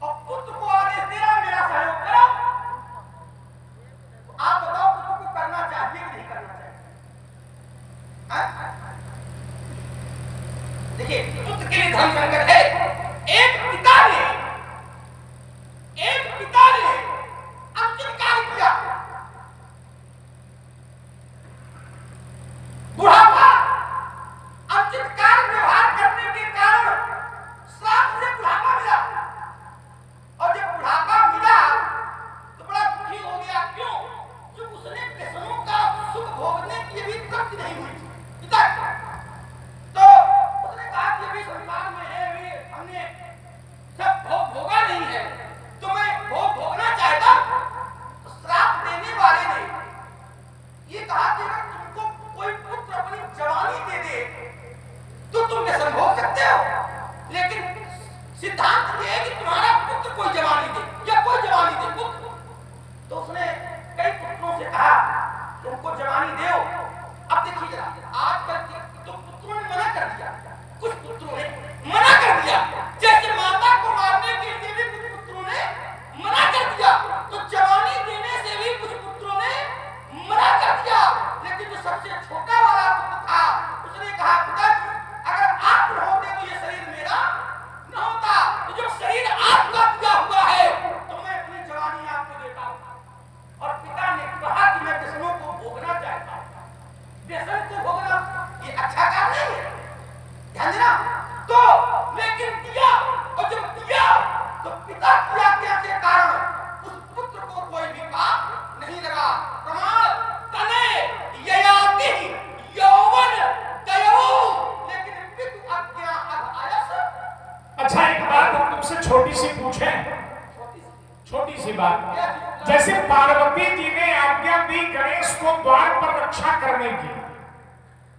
और पुत्र को आदेश दे रहा है मेरा सहयोग करो, तो आप बताओ पुत्र को करना चाहिए कि नहीं करना चाहिए? देखिए पुत्र के लिए धर्म संकट है। एक पिता ने अंकित कार्य किया, बुढ़ापा अंकित कार्य व्यवहार करने के कारण श्राप से बुढ़ापा मिला और जब बुढ़ापा मिला तो बड़ा दुखी हो गया। क्यों? जो उसने व्यसनों का सुख भोगने की भी तृप्ति नहीं हुई पिता तो उसने कहा कि अभी संसार में है, अभी हमने सब भोग भोगा नहीं है, तो मैं भोग भोगना चाहता। तो श्राप देने वाले ने ये कहा कि अगर तुमको कोई पुत्र अपनी जवानी दे दे तो तुम व्यसन भोग सकते हो, लेकिन सिद्धांत ये है कि तुम्हारा पुत्र कोई जवानी दे या कोई जवानी दे पुत्र। तो उसने कई पुत्रों से कहा कि उनको जवानी दो। अब देखिए जरा आजकल के तो पुत्रों ने मना कर दिया, कुछ पुत्रों ने मना कर दिया, जैसे माता को मारने के लिए भी कुछ पुत्रों ने मना कर दिया, तो जवानी देने से भी कुछ पुत्रों ने मना कर दिया। लेकिन जो सबसे छोटा वाला पुत्र था उसने कहा पिताजी अगर आप न होते तो ये शरीर मेरा न होता, तो जो शरीर आपका दिया हुआ है तो मैं अपनी जवानी आपको देता हूं। और पिता ने कहा कि मैं व्यसनों को भोगना चाहता हूं। व्यसन को भोगना ये अच्छा काम नहीं है, ध्यान देना। तो लेकिन दिया, और जब दिया तो पिता की आज्ञा के कारण उस पुत्र को कोई भी पाप नहीं लगा। प्रमाण तने ययाति यौवन गयो, लेकिन पितु आज्ञा अध आयस। अच्छा एक बात हम तुमसे छोटी सी पूछें, छोटी सी बात। जैसे पार्वती जी ने आज्ञा दी गणेश को द्वार पर रक्षा करने की,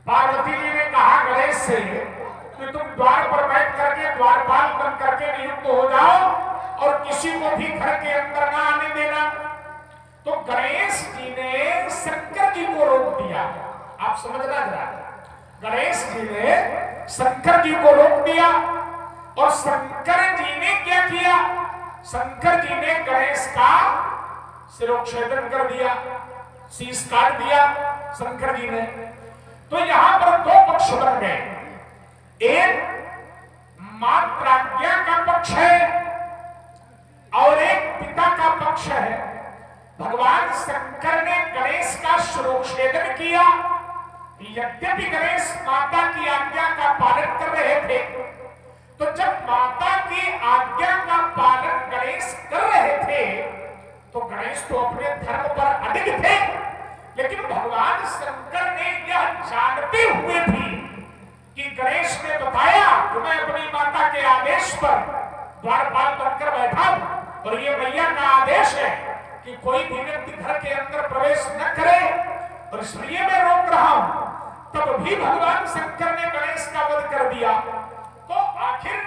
पार्वती जी ने कहा गणेश से कि तुम द्वार पर बैठ करके द्वारपाल बन करके नियुक्त हो जाओ और किसी को भी घर के अंदर ना आने देना। तो गणेश जी ने शंकर जी को रोक दिया। आप समझना जरा, गणेश जी ने शंकर जी को रोक दिया और शंकर जी ने क्या किया? शंकर जी ने गणेश का सिरोच्छेदन कर दिया, शीश काट दिया शंकर जी ने। तो यहां पर दो पक्ष बन गए, एक मात्राज्ञा का पक्ष है और एक पिता का पक्ष है। भगवान शंकर ने गणेश का शिरोच्छेदन किया, यद्यपि गणेश माता की आज्ञा का पालन कर रहे थे। तो जब माता की आज्ञा का पालन गणेश कर रहे थे तो गणेश तो अपने धर्म पर अडिग थे, लेकिन भगवान शंकर ने यह जानते हुए भी कि गणेश ने बताया कि मैं अपनी माता के आदेश पर द्वारपाल बनकर बैठा हूं और ये मैया का आदेश है कि कोई भी व्यक्ति घर के अंदर प्रवेश न करे और इसलिए मैं रोक रहा हूं, तब भी भगवान शंकर ने गणेश का वध कर दिया। तो आखिर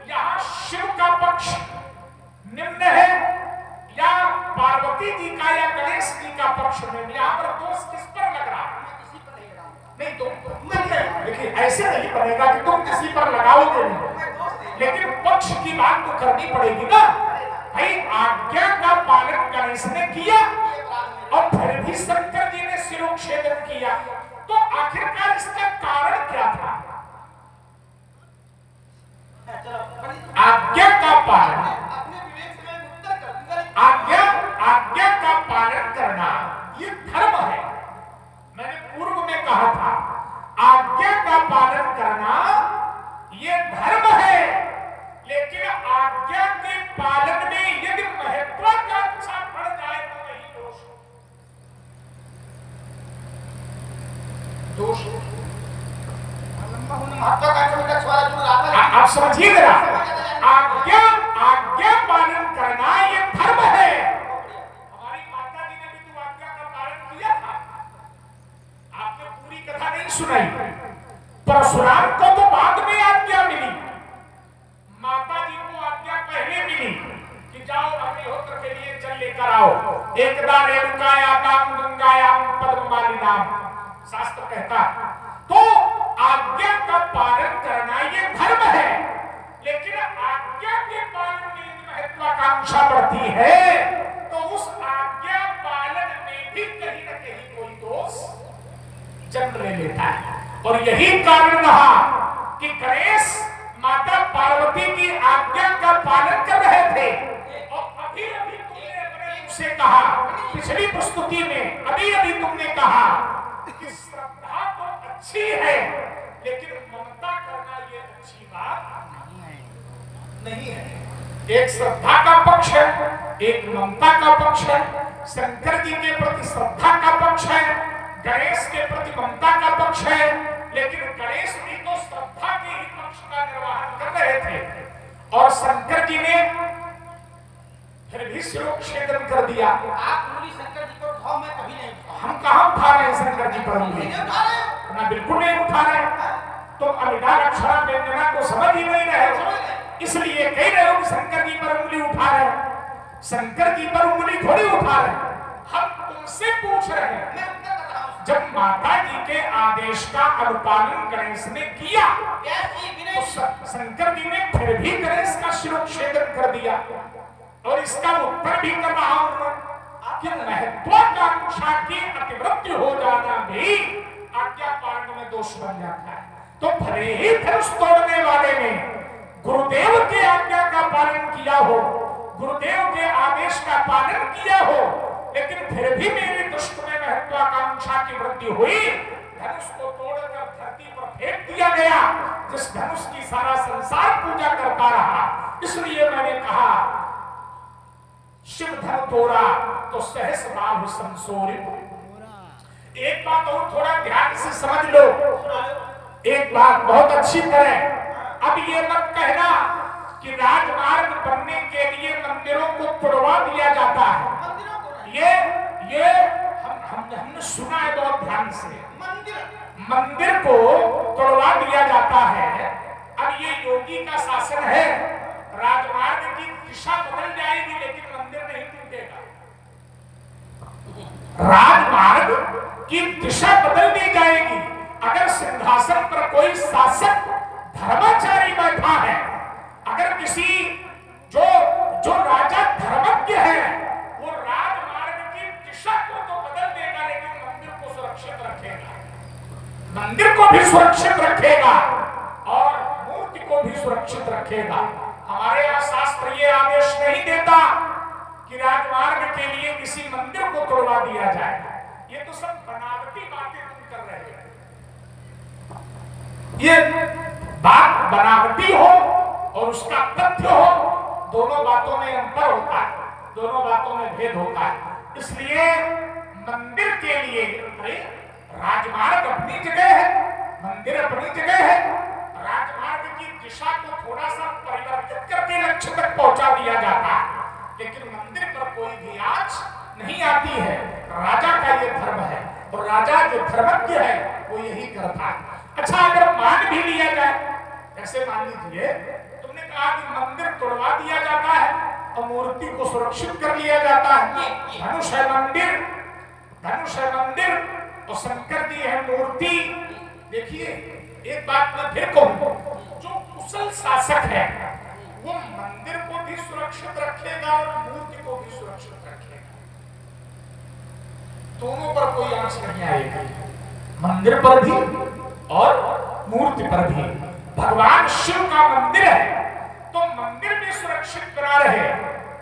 यहाँ शिव का पक्ष निम्न है या पार्वती जी का या गणेश जी का पक्ष निम्न? यहाँ पर दोष किस पर लग रहा है? किसी पर नहीं लगाऊंगा। नहीं तो देखिए ऐसे नहीं बनेगा कि तुम किसी पर लगाओगे नहीं, लेकिन पक्ष की बात तो करनी पड़ेगी ना भाई। आज्ञा का पालन गणेश ने किया और फिर भी शंकर जी ने शिरोच्छेदन किया, तो आखिरकार इसका कारण क्या था? आज्ञा का पालन, अपने विवेक से मैं उत्तर कर दूंगा। आज्ञा का पालन करना ये धर्म है। मैंने पूर्व में कहा था आज्ञा का पालन करना ये धर्म है, लेकिन आज्ञा के पालन में यदि महत्वाकांक्षा बढ़ जाए तो वही दोष। आप समझिए जरा, आज्ञा पालन करना ये धर्म है। हमारी माता जी ने भी तो आज्ञा का पालन किया था। आपने पूरी कथा नहीं सुनाई। परशुराम को तो बाद में आज्ञा मिली, माता जी को आज्ञा पहले मिली कि जाओ अग्निहोत्र के लिए जल लेकर आओ। एकदा रेणुकायाम गंगायाम पद्ममालिनाम, शास्त्र कहता। तो आज्ञा का पालन करना ये धर्म है, लेकिन आज्ञा के पालन में महत्वाकांक्षा बढ़ती है तो उस आज्ञा पालन में भी कहीं न कहीं कोई दोष जन्म ले लेता है। और यही कारण रहा कि गणेश माता पार्वती की आज्ञा का पालन कर रहे थे। और अभी अभी तुमने अपने मुंह से कहा, पिछली प्रस्तुति में अभी अभी तुमने कहा कि श्रद्धा तो अच्छी है, लेकिन ममता करना ये अच्छी बात नहीं है। एक श्रद्धा का पक्ष है, एक ममता का पक्ष है। शंकर जी के प्रति श्रद्धा का पक्ष है, गणेश के प्रति ममता का पक्ष है। लेकिन गणेश भी तो श्रद्धा के ही पक्ष का निर्वाहन कर रहे थे और शंकर जी ने फिर भी शिरोच्छेदन कर दिया। आप उंगली शंकर जी पर उठाओ, मैं कभी नहीं उठाऊं। हम कहां उठा रहे हैं शंकर जी पर उंगली? ना, बिल्कुल नहीं उठा रहे। तुम अमिता अक्षरा व्यंजना को समझ ही नहीं रहे हो, इसलिए कह रहे हो कि शंकर जी पर उंगली उठा रहे हैं। शंकर जी पर उंगली थोड़ी उठा रहे हैं, हम तुमसे पूछ रहे हैं। जब माता जी के आदेश का अनुपालन गणेश ने किया तो शंकर जी ने फिर भी गणेश का शिरोच्छेदन कर दिया। और इसका उत्तर भी कर रहा हूं कि महत्वाकांक्षा की अतिवृत्ति हो जाना भी आज्ञा पालन में दोष बन जाता है। तो भले ही धनुष तोड़ने वाले ने गुरुदेव के आज्ञा का पालन किया हो, गुरुदेव के आदेश का पालन किया हो, लेकिन फिर भी मेरे दुष्ट में महत्वाकांक्षा की वृद्धि हुई। धनुष को तोड़कर धरती पर फेंक दिया गया, जिस धनुष की सारा संसार पूजा करता रहा। इसलिए मैंने कहा शिव धन तोड़ा तो सहस बाहु संसोरित। एक बात और थोड़ा ध्यान से समझ लो, एक बात बहुत अच्छी तरह। अब ये मत कहना कि राजमार्ग बनने के लिए मंदिरों को तोड़वा दिया जाता है। ये हमने सुना है बहुत ध्यान से। मंदिर को तोड़वा दिया जाता है। अब ये योगी का शासन है, राजमार्ग की दिशा बदल जाएगी लेकिन मंदिर नहीं टूटेगा। राजमार्ग की दिशा बदल दी जाएगी। अगर सिंहासन पर कोई शासक धर्माचारी बैठा है, अगर किसी जो राजा धर्मज्ञ है, वो राजमार्ग की दिशा को तो बदल देगा लेकिन मंदिर को सुरक्षित रखेगा। मंदिर को भी सुरक्षित रखेगा और मूर्ति को भी सुरक्षित रखेगा। हमारे यहाँ शास्त्र ये आदेश नहीं देता कि राजमार्ग के लिए किसी मंदिर को तोड़वा दिया जाए। ये तो सब बनावटी बातें तुम कर रहे हो। ये बात बनावटी हो और उसका तथ्य हो, दोनों बातों में अंतर होता है, दोनों बातों में भेद होता है। इसलिए मंदिर के लिए राजमार्ग अपनी जगह है, मंदिर अपनी जगह है। राजमार्ग की दिशा को थोड़ा सा परिवर्तित करके लक्ष्य तक पहुंचा दिया जाता है, लेकिन मंदिर पर कोई भी आंच नहीं आती है। राजा का ये धर्म है और राजा जो धर्मज्ञ है वो यही करता है। अच्छा, अगर मान भी लिया जाए, ऐसे मान लीजिए तुमने कहा कि मंदिर तोड़वा दिया जाता है और मूर्ति को सुरक्षित कर लिया जाता है। धनुष है मंदिर, धनुष है मंदिर और शंकर जी है मूर्ति। देखिए एक बात मैं फिर कहूं, जो कुशल शासक है वो मंदिर को भी सुरक्षित रखेगा और मूर्ति को भी सुरक्षित रखेगा। दोनों पर कोई आंच नहीं आएगी, मंदिर पर भी और मूर्ति पर भी। भगवान शिव का मंदिर है तो मंदिर भी सुरक्षित बना रहे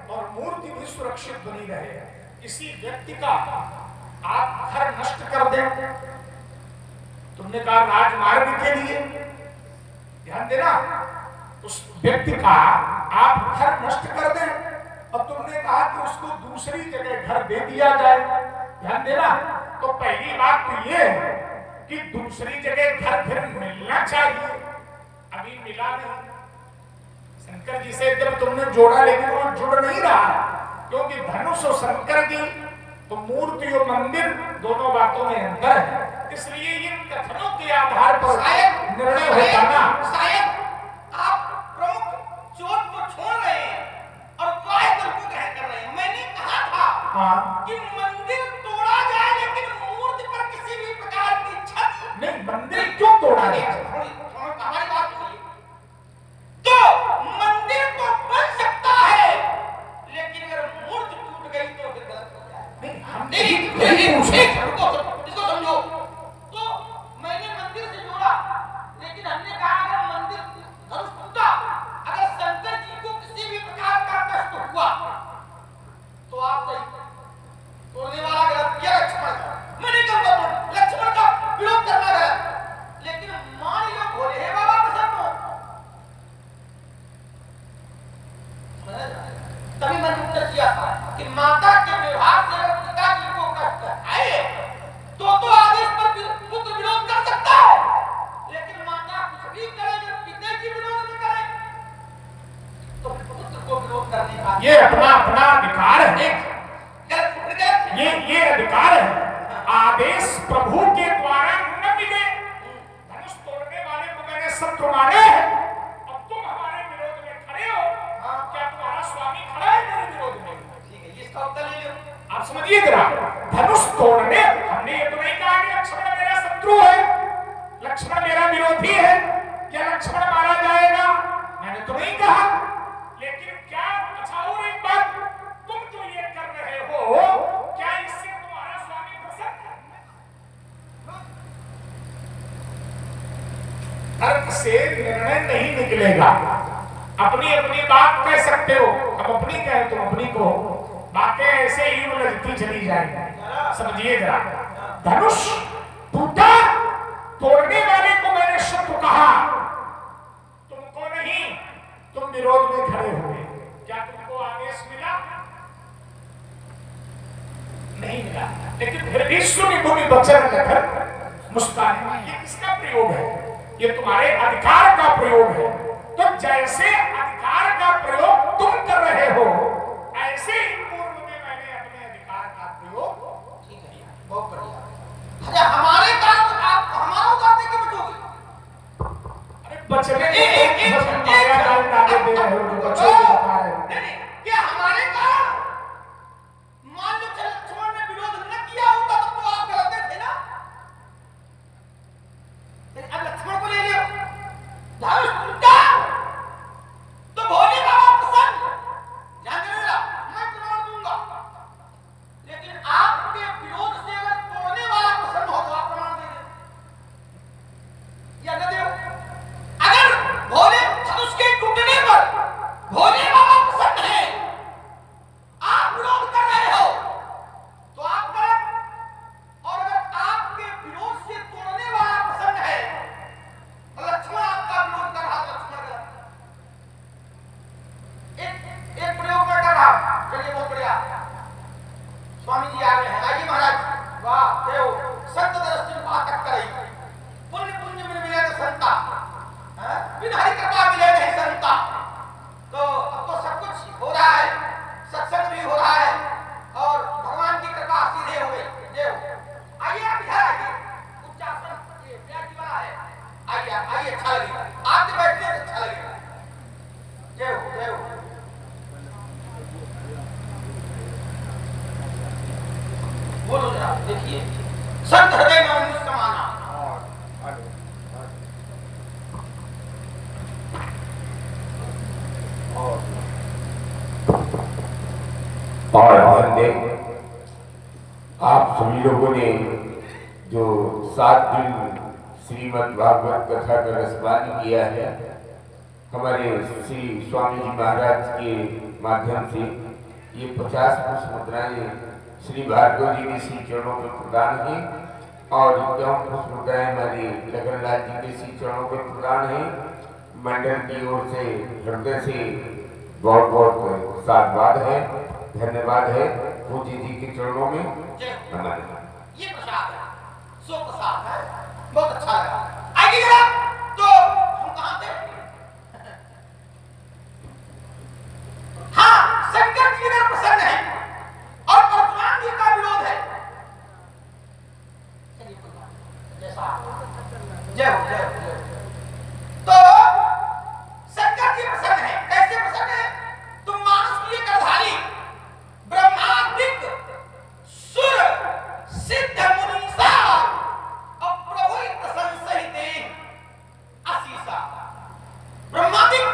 और मूर्ति भी सुरक्षित बनी रहे। किसी व्यक्ति का आप घर नष्ट कर दें, तुमने कहा राजमार्ग के लिए, ध्यान देना, उस व्यक्ति का आप घर नष्ट कर दें और तुमने कहा कि उसको दूसरी जगह घर दे दिया जाए, ध्यान देना। तो पहली बात तो ये है कि दूसरी जगह घर फिर मिलना चाहिए, अभी मिला नहीं। शंकर जी से जब तुमने जोड़ा लेकिन वो जुड़ नहीं रहा, क्योंकि धनुष और शंकर जी तो मूर्ति और मंदिर दोनों बातों में अंतर है। इसलिए इन कथनों के ये अपना अपना अधिकार है, गलत ये अधिकार है। आदेश प्रभु के द्वारा न मिले, धनुष तोड़ने वाले को मैंने शत्रु माने हैं, अब तुम हमारे विरोध में खड़े हो। क्या तुम्हारा स्वामी खड़ा है मेरे विरोध में? ठीक है, इसका उत्तर ले लो। आप समझिए जरा, धनुष तोड़ने, हमने ये तो नहीं कहा कि लक्ष्मण मेरा शत्रु है, लक्ष्मण मेरा विरोधी है, क्या लक्ष्मण मारा जाएगा, मैंने तो नहीं कहा। लेकिन क्या, अच्छा और एक बात, तुम जो ये कर रहे हो, क्या इससे तुम्हारा स्वामी प्रसन्न है? तर्क से निर्णय नहीं निकलेगा। अपनी अपनी बात कह सकते हो, अब अपनी कहे तो अपनी को, बातें ऐसे ही उलझती चली जाएंगी। समझिए जरा, धनुष टूटा, तोड़ने वाले को मैंने शत्रु कहा, तुमको नहीं, तुम विरोध में खड़े हुए। क्या तुमको आदेश मिला? नहीं मिला, लेकिन फिर भी सुनी भूमि बचन लेकर मुस्कान। ये किसका प्रयोग है? ये तुम्हारे अधिकार का प्रयोग है। तो जैसे अधिकार का प्रयोग तुम कर रहे हो, ऐसे ही पूर्व में मैंने अपने अधिकार का प्रयोग किया। बहुत बढ़िया। अरे हमारे कारण आप हमारा उतारने क्यों बचोगे? अरे बचने माया काल डाले दे रहे हो, जो बच्चों को बता रहे हो। नहीं, क्या हमारे कारण? मान लो चल लक्ष्मण ने विरोध न किया होता तो आप गलत थे ना। अब लक्ष्मण को ले लियो, धनुष टूटा तो भोले बाबा प्रसन्न, ध्यान देना, मैं प्रमाण दूंगा। लेकिन आपके विरोध से अगर तोड़ने वाला प्रसन्न हो तो आप प्रमाण दे दें या न दे। अगर भोले धनुष के टूटने पर भोले बाबा प्रसन्न है, आप विरोध कर रहे हो तो आप गलत। और अगर आपके विरोध से तोड़ने वाला प्रसन्न है और लक्ष्मण आपका विरोध कर रहा तो लक्ष्मण गलत। एक प्रयोग में कर रहा, चलिए बहुत बढ़िया। स्वामी जी आ गए हैं, आइए महाराज। वाह देव, संत दृष्टि पाठक करे, पुण्य पुण्य में मिले तो संता, बिन हरि कृपा मिले नहीं संता। तो अब तो सब कुछ हो रहा है, सत्संग भी हो रहा है और भगवान की कृपा सीधे हो गई। देव आइए, आप इधर आइए, उच्चासन ये प्यार की वाला है। आइए आइए, अच्छा लगेगा, आप बैठिए तो अच्छा लगेगा। देव देव बोलो जरा, देखिए, संत हृदय में मनुष्य समाना। और ध्यान दें, आप सभी लोगों ने जो 7 दिन श्रीमद् भागवत कथा का रसपान किया है, हमारे श्री स्वामी जी महाराज के माध्यम से ये 50 पुष्प मुद्राएं श्री भार्गव जी के श्री चरणों में प्रदान है और 51 पुष्प मुद्राएं हमारे लगनलाल जी के श्री चरणों में प्रदान है। मंडल की ओर से हृदय से बहुत बहुत साधुवाद है, धन्यवाद है। पूज्य जी के चरणों में नमन। ये प्रसाद है, सो प्रसाद है, बहुत अच्छा लगा। आइए जरा, तो हम कहाँ थे? हाँ, शंकर जी अगर प्रसन्न है और परशुराम जी का विरोध है, चलिए कोई बात नहीं, जैसा जय हो जय हो जय हो। तो शंकर जी प्रसन्न है, कैसे प्रसन्न है? तुम मानस की करधारी ब्रह्मादिक सुर सिद्ध मुनीसा और प्रभु प्रशंसिते आशीषा। ब्रह्मादिक,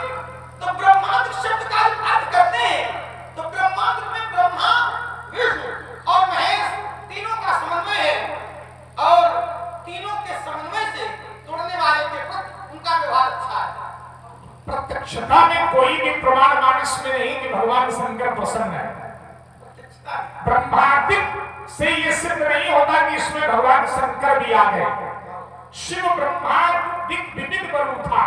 तो ब्रह्मादिक शब्द का अर्थ करते हैं तो ब्रह्मादिक में ब्रह्मा, विष्णु और महेश तीनों का समन्वय है और तीनों के समन्वय से तोड़ने वाले के प्रति उनका व्यवहार अच्छा है। प्रत्यक्षता में कोई भी प्रमाण मानस में नहीं कि भगवान शंकर प्रसन्न है। ब्रह्मादिक से ये सिद्ध नहीं होता कि इसमें भगवान शंकर भी आ गए। शिव ब्रह्मादिक विविध बरु था,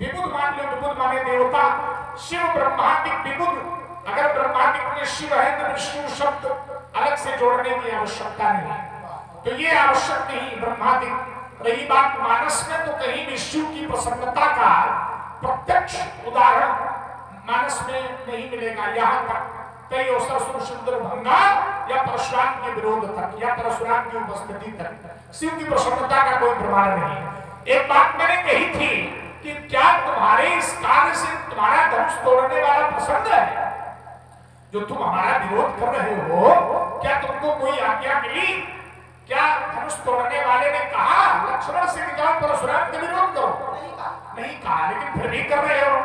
विबुध मान लो, विबुध माने देवता, शिव ब्रह्मादिक विबुध। अगर ब्रह्मादिक में शिव है तो विष्णु शब्द अलग से जोड़ने की आवश्यकता नहीं, तो ये आवश्यक नहीं। ब्रह्मादिक रही बात मानस में, तो कहीं विष्णु की प्रसन्नता का प्रत्यक्ष उदाहरण मानस में नहीं मिलेगा। यहाँ तक कई अवसर सुंदर भंगा या परशुराम के विरोध तक या परशुराम की उपस्थिति तक शिव की प्रसन्नता का कोई प्रमाण नहीं। एक बात मैंने कही थी कि क्या तुम्हारे इस कार्य से तुम्हारा धनुष तोड़ने वाला प्रसन्न है? जो तुम हमारा विरोध कर रहे हो, क्या तुमको कोई आज्ञा मिली? क्या धनुष तोड़ने वाले ने कहा लक्ष्मण से निकाल परशुराम के विरोध करो? नहीं कहा, लेकिन फिर भी कर रहे हो।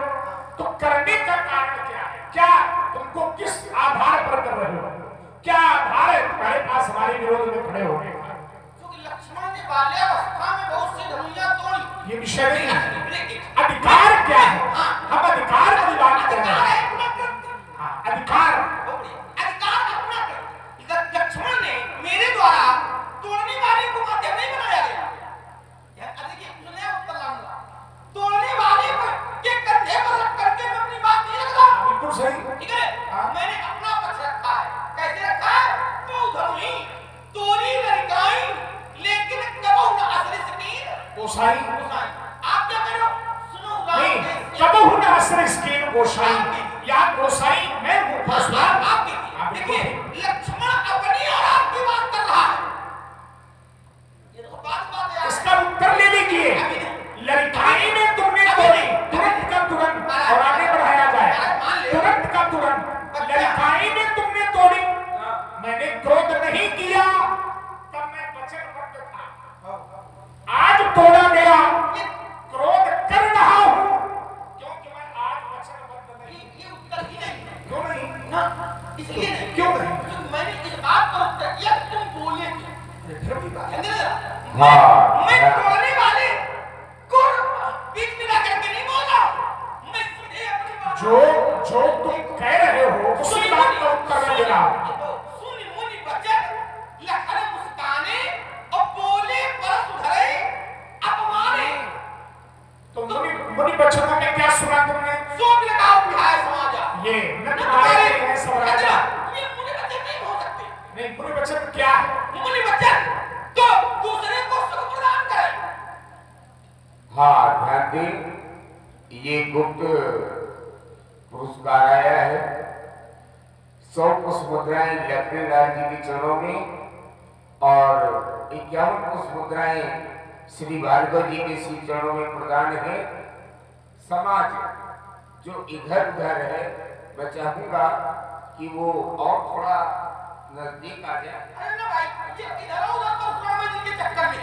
तो करने का कारण क्या है? क्या तुमको किस आधार पर कर रहे हो? क्या आधार है तुम्हारे पास हमारे विरोध में खड़े होने का? क्योंकि लक्ष्मण ने बाल्यावस्था में बहुत सी धनुइयां तोड़ी। ये विषय नहीं है। अधिकार क्या है? हम अधिकार की बात कर रहे हैं। अधिकार अपना कर। लक्ष्मण ने मेरे द्वारा तोड़ने वाले को माध्यम नहीं बनाया गया। तोड़ने वाले के कंधे पर रख करके मैं अपनी बात नहीं रख रहा। बिल्कुल सही, ठीक है। मैंने अपना पक्ष रखा है। कैसे रखा है? तो धनुई तोड़ी लड़काई, लेकिन कबहू न असर स्कीन गोसाई। आप क्या करो? सुनो नहीं, कबहू न असर स्कीन गोसाई या गोसाई मैं हूँ परशुराम। देखिए लक्ष्मण अपनी और आपकी बात कर रहा है। ये तो बात है। इसका उत्तर ले लीजिए। लड़काई में तुमने तोड़ी, तुरंत का तुरंत, और आगे बढ़ाया जाए तुरंत का तुरंत। लड़काई में तुमने तोड़ी, मैंने क्रोध नहीं किया, तब मैं वचनबद्ध था। आज तोड़ा गया, क्रोध कर रहा हूं क्योंकि मैं आज वचनबद्ध नहीं। ये उत्तर ही नहीं। क्यों नहीं? ना इसलिए नहीं। क्यों नहीं? क्योंकि मैंने इस बात पर उत्तर किया कि तुम बोले मैं तोड़ने वाले को बीच में लाकर के नहीं बोला। मैं सीधे अपनी बात जो तुम कह रहे हो उसी बात का उत्तर मैं दे रहा हूं। सुन मुनि बचन लखन मुस्काने और बोले पर सुधरे अपमाने। तो मुनि बचनों में क्या सुना तुमने? सोच लगाओ बिहार समाजा। ये न तुम्हारे हैं स्वराजा। ये मुनि बचन नहीं हो सकते। नहीं, मुनि बचन क्या है? मुनि बचन तो दूसरे को सुख प्रदान करे। हाँ, ध्यान दें, ये गुप्त पुरस्कार आया है। 100 पुष्प मुद्राएं लक्ष्मीलाल जी के चरणों में और 51 पुष्प मुद्राएं श्री भार्गव जी के श्री चरणों में प्रदान है। समाज जो इधर उधर है, मैं चाहूंगा कि वो और थोड़ा नजदीक आ जाए। अरे ना भाई, ये इधर उधर परशुराम जी के चक्कर में।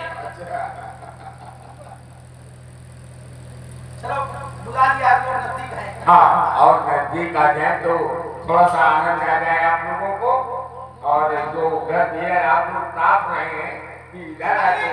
चलो बुला लिया तो नजदीक है। हाँ, और नजदीक आ जाए तो थोड़ा सा आनंद आ जाए आप लोगों को। और जो घर आप लोग ताप रहे हैं कि इधर आके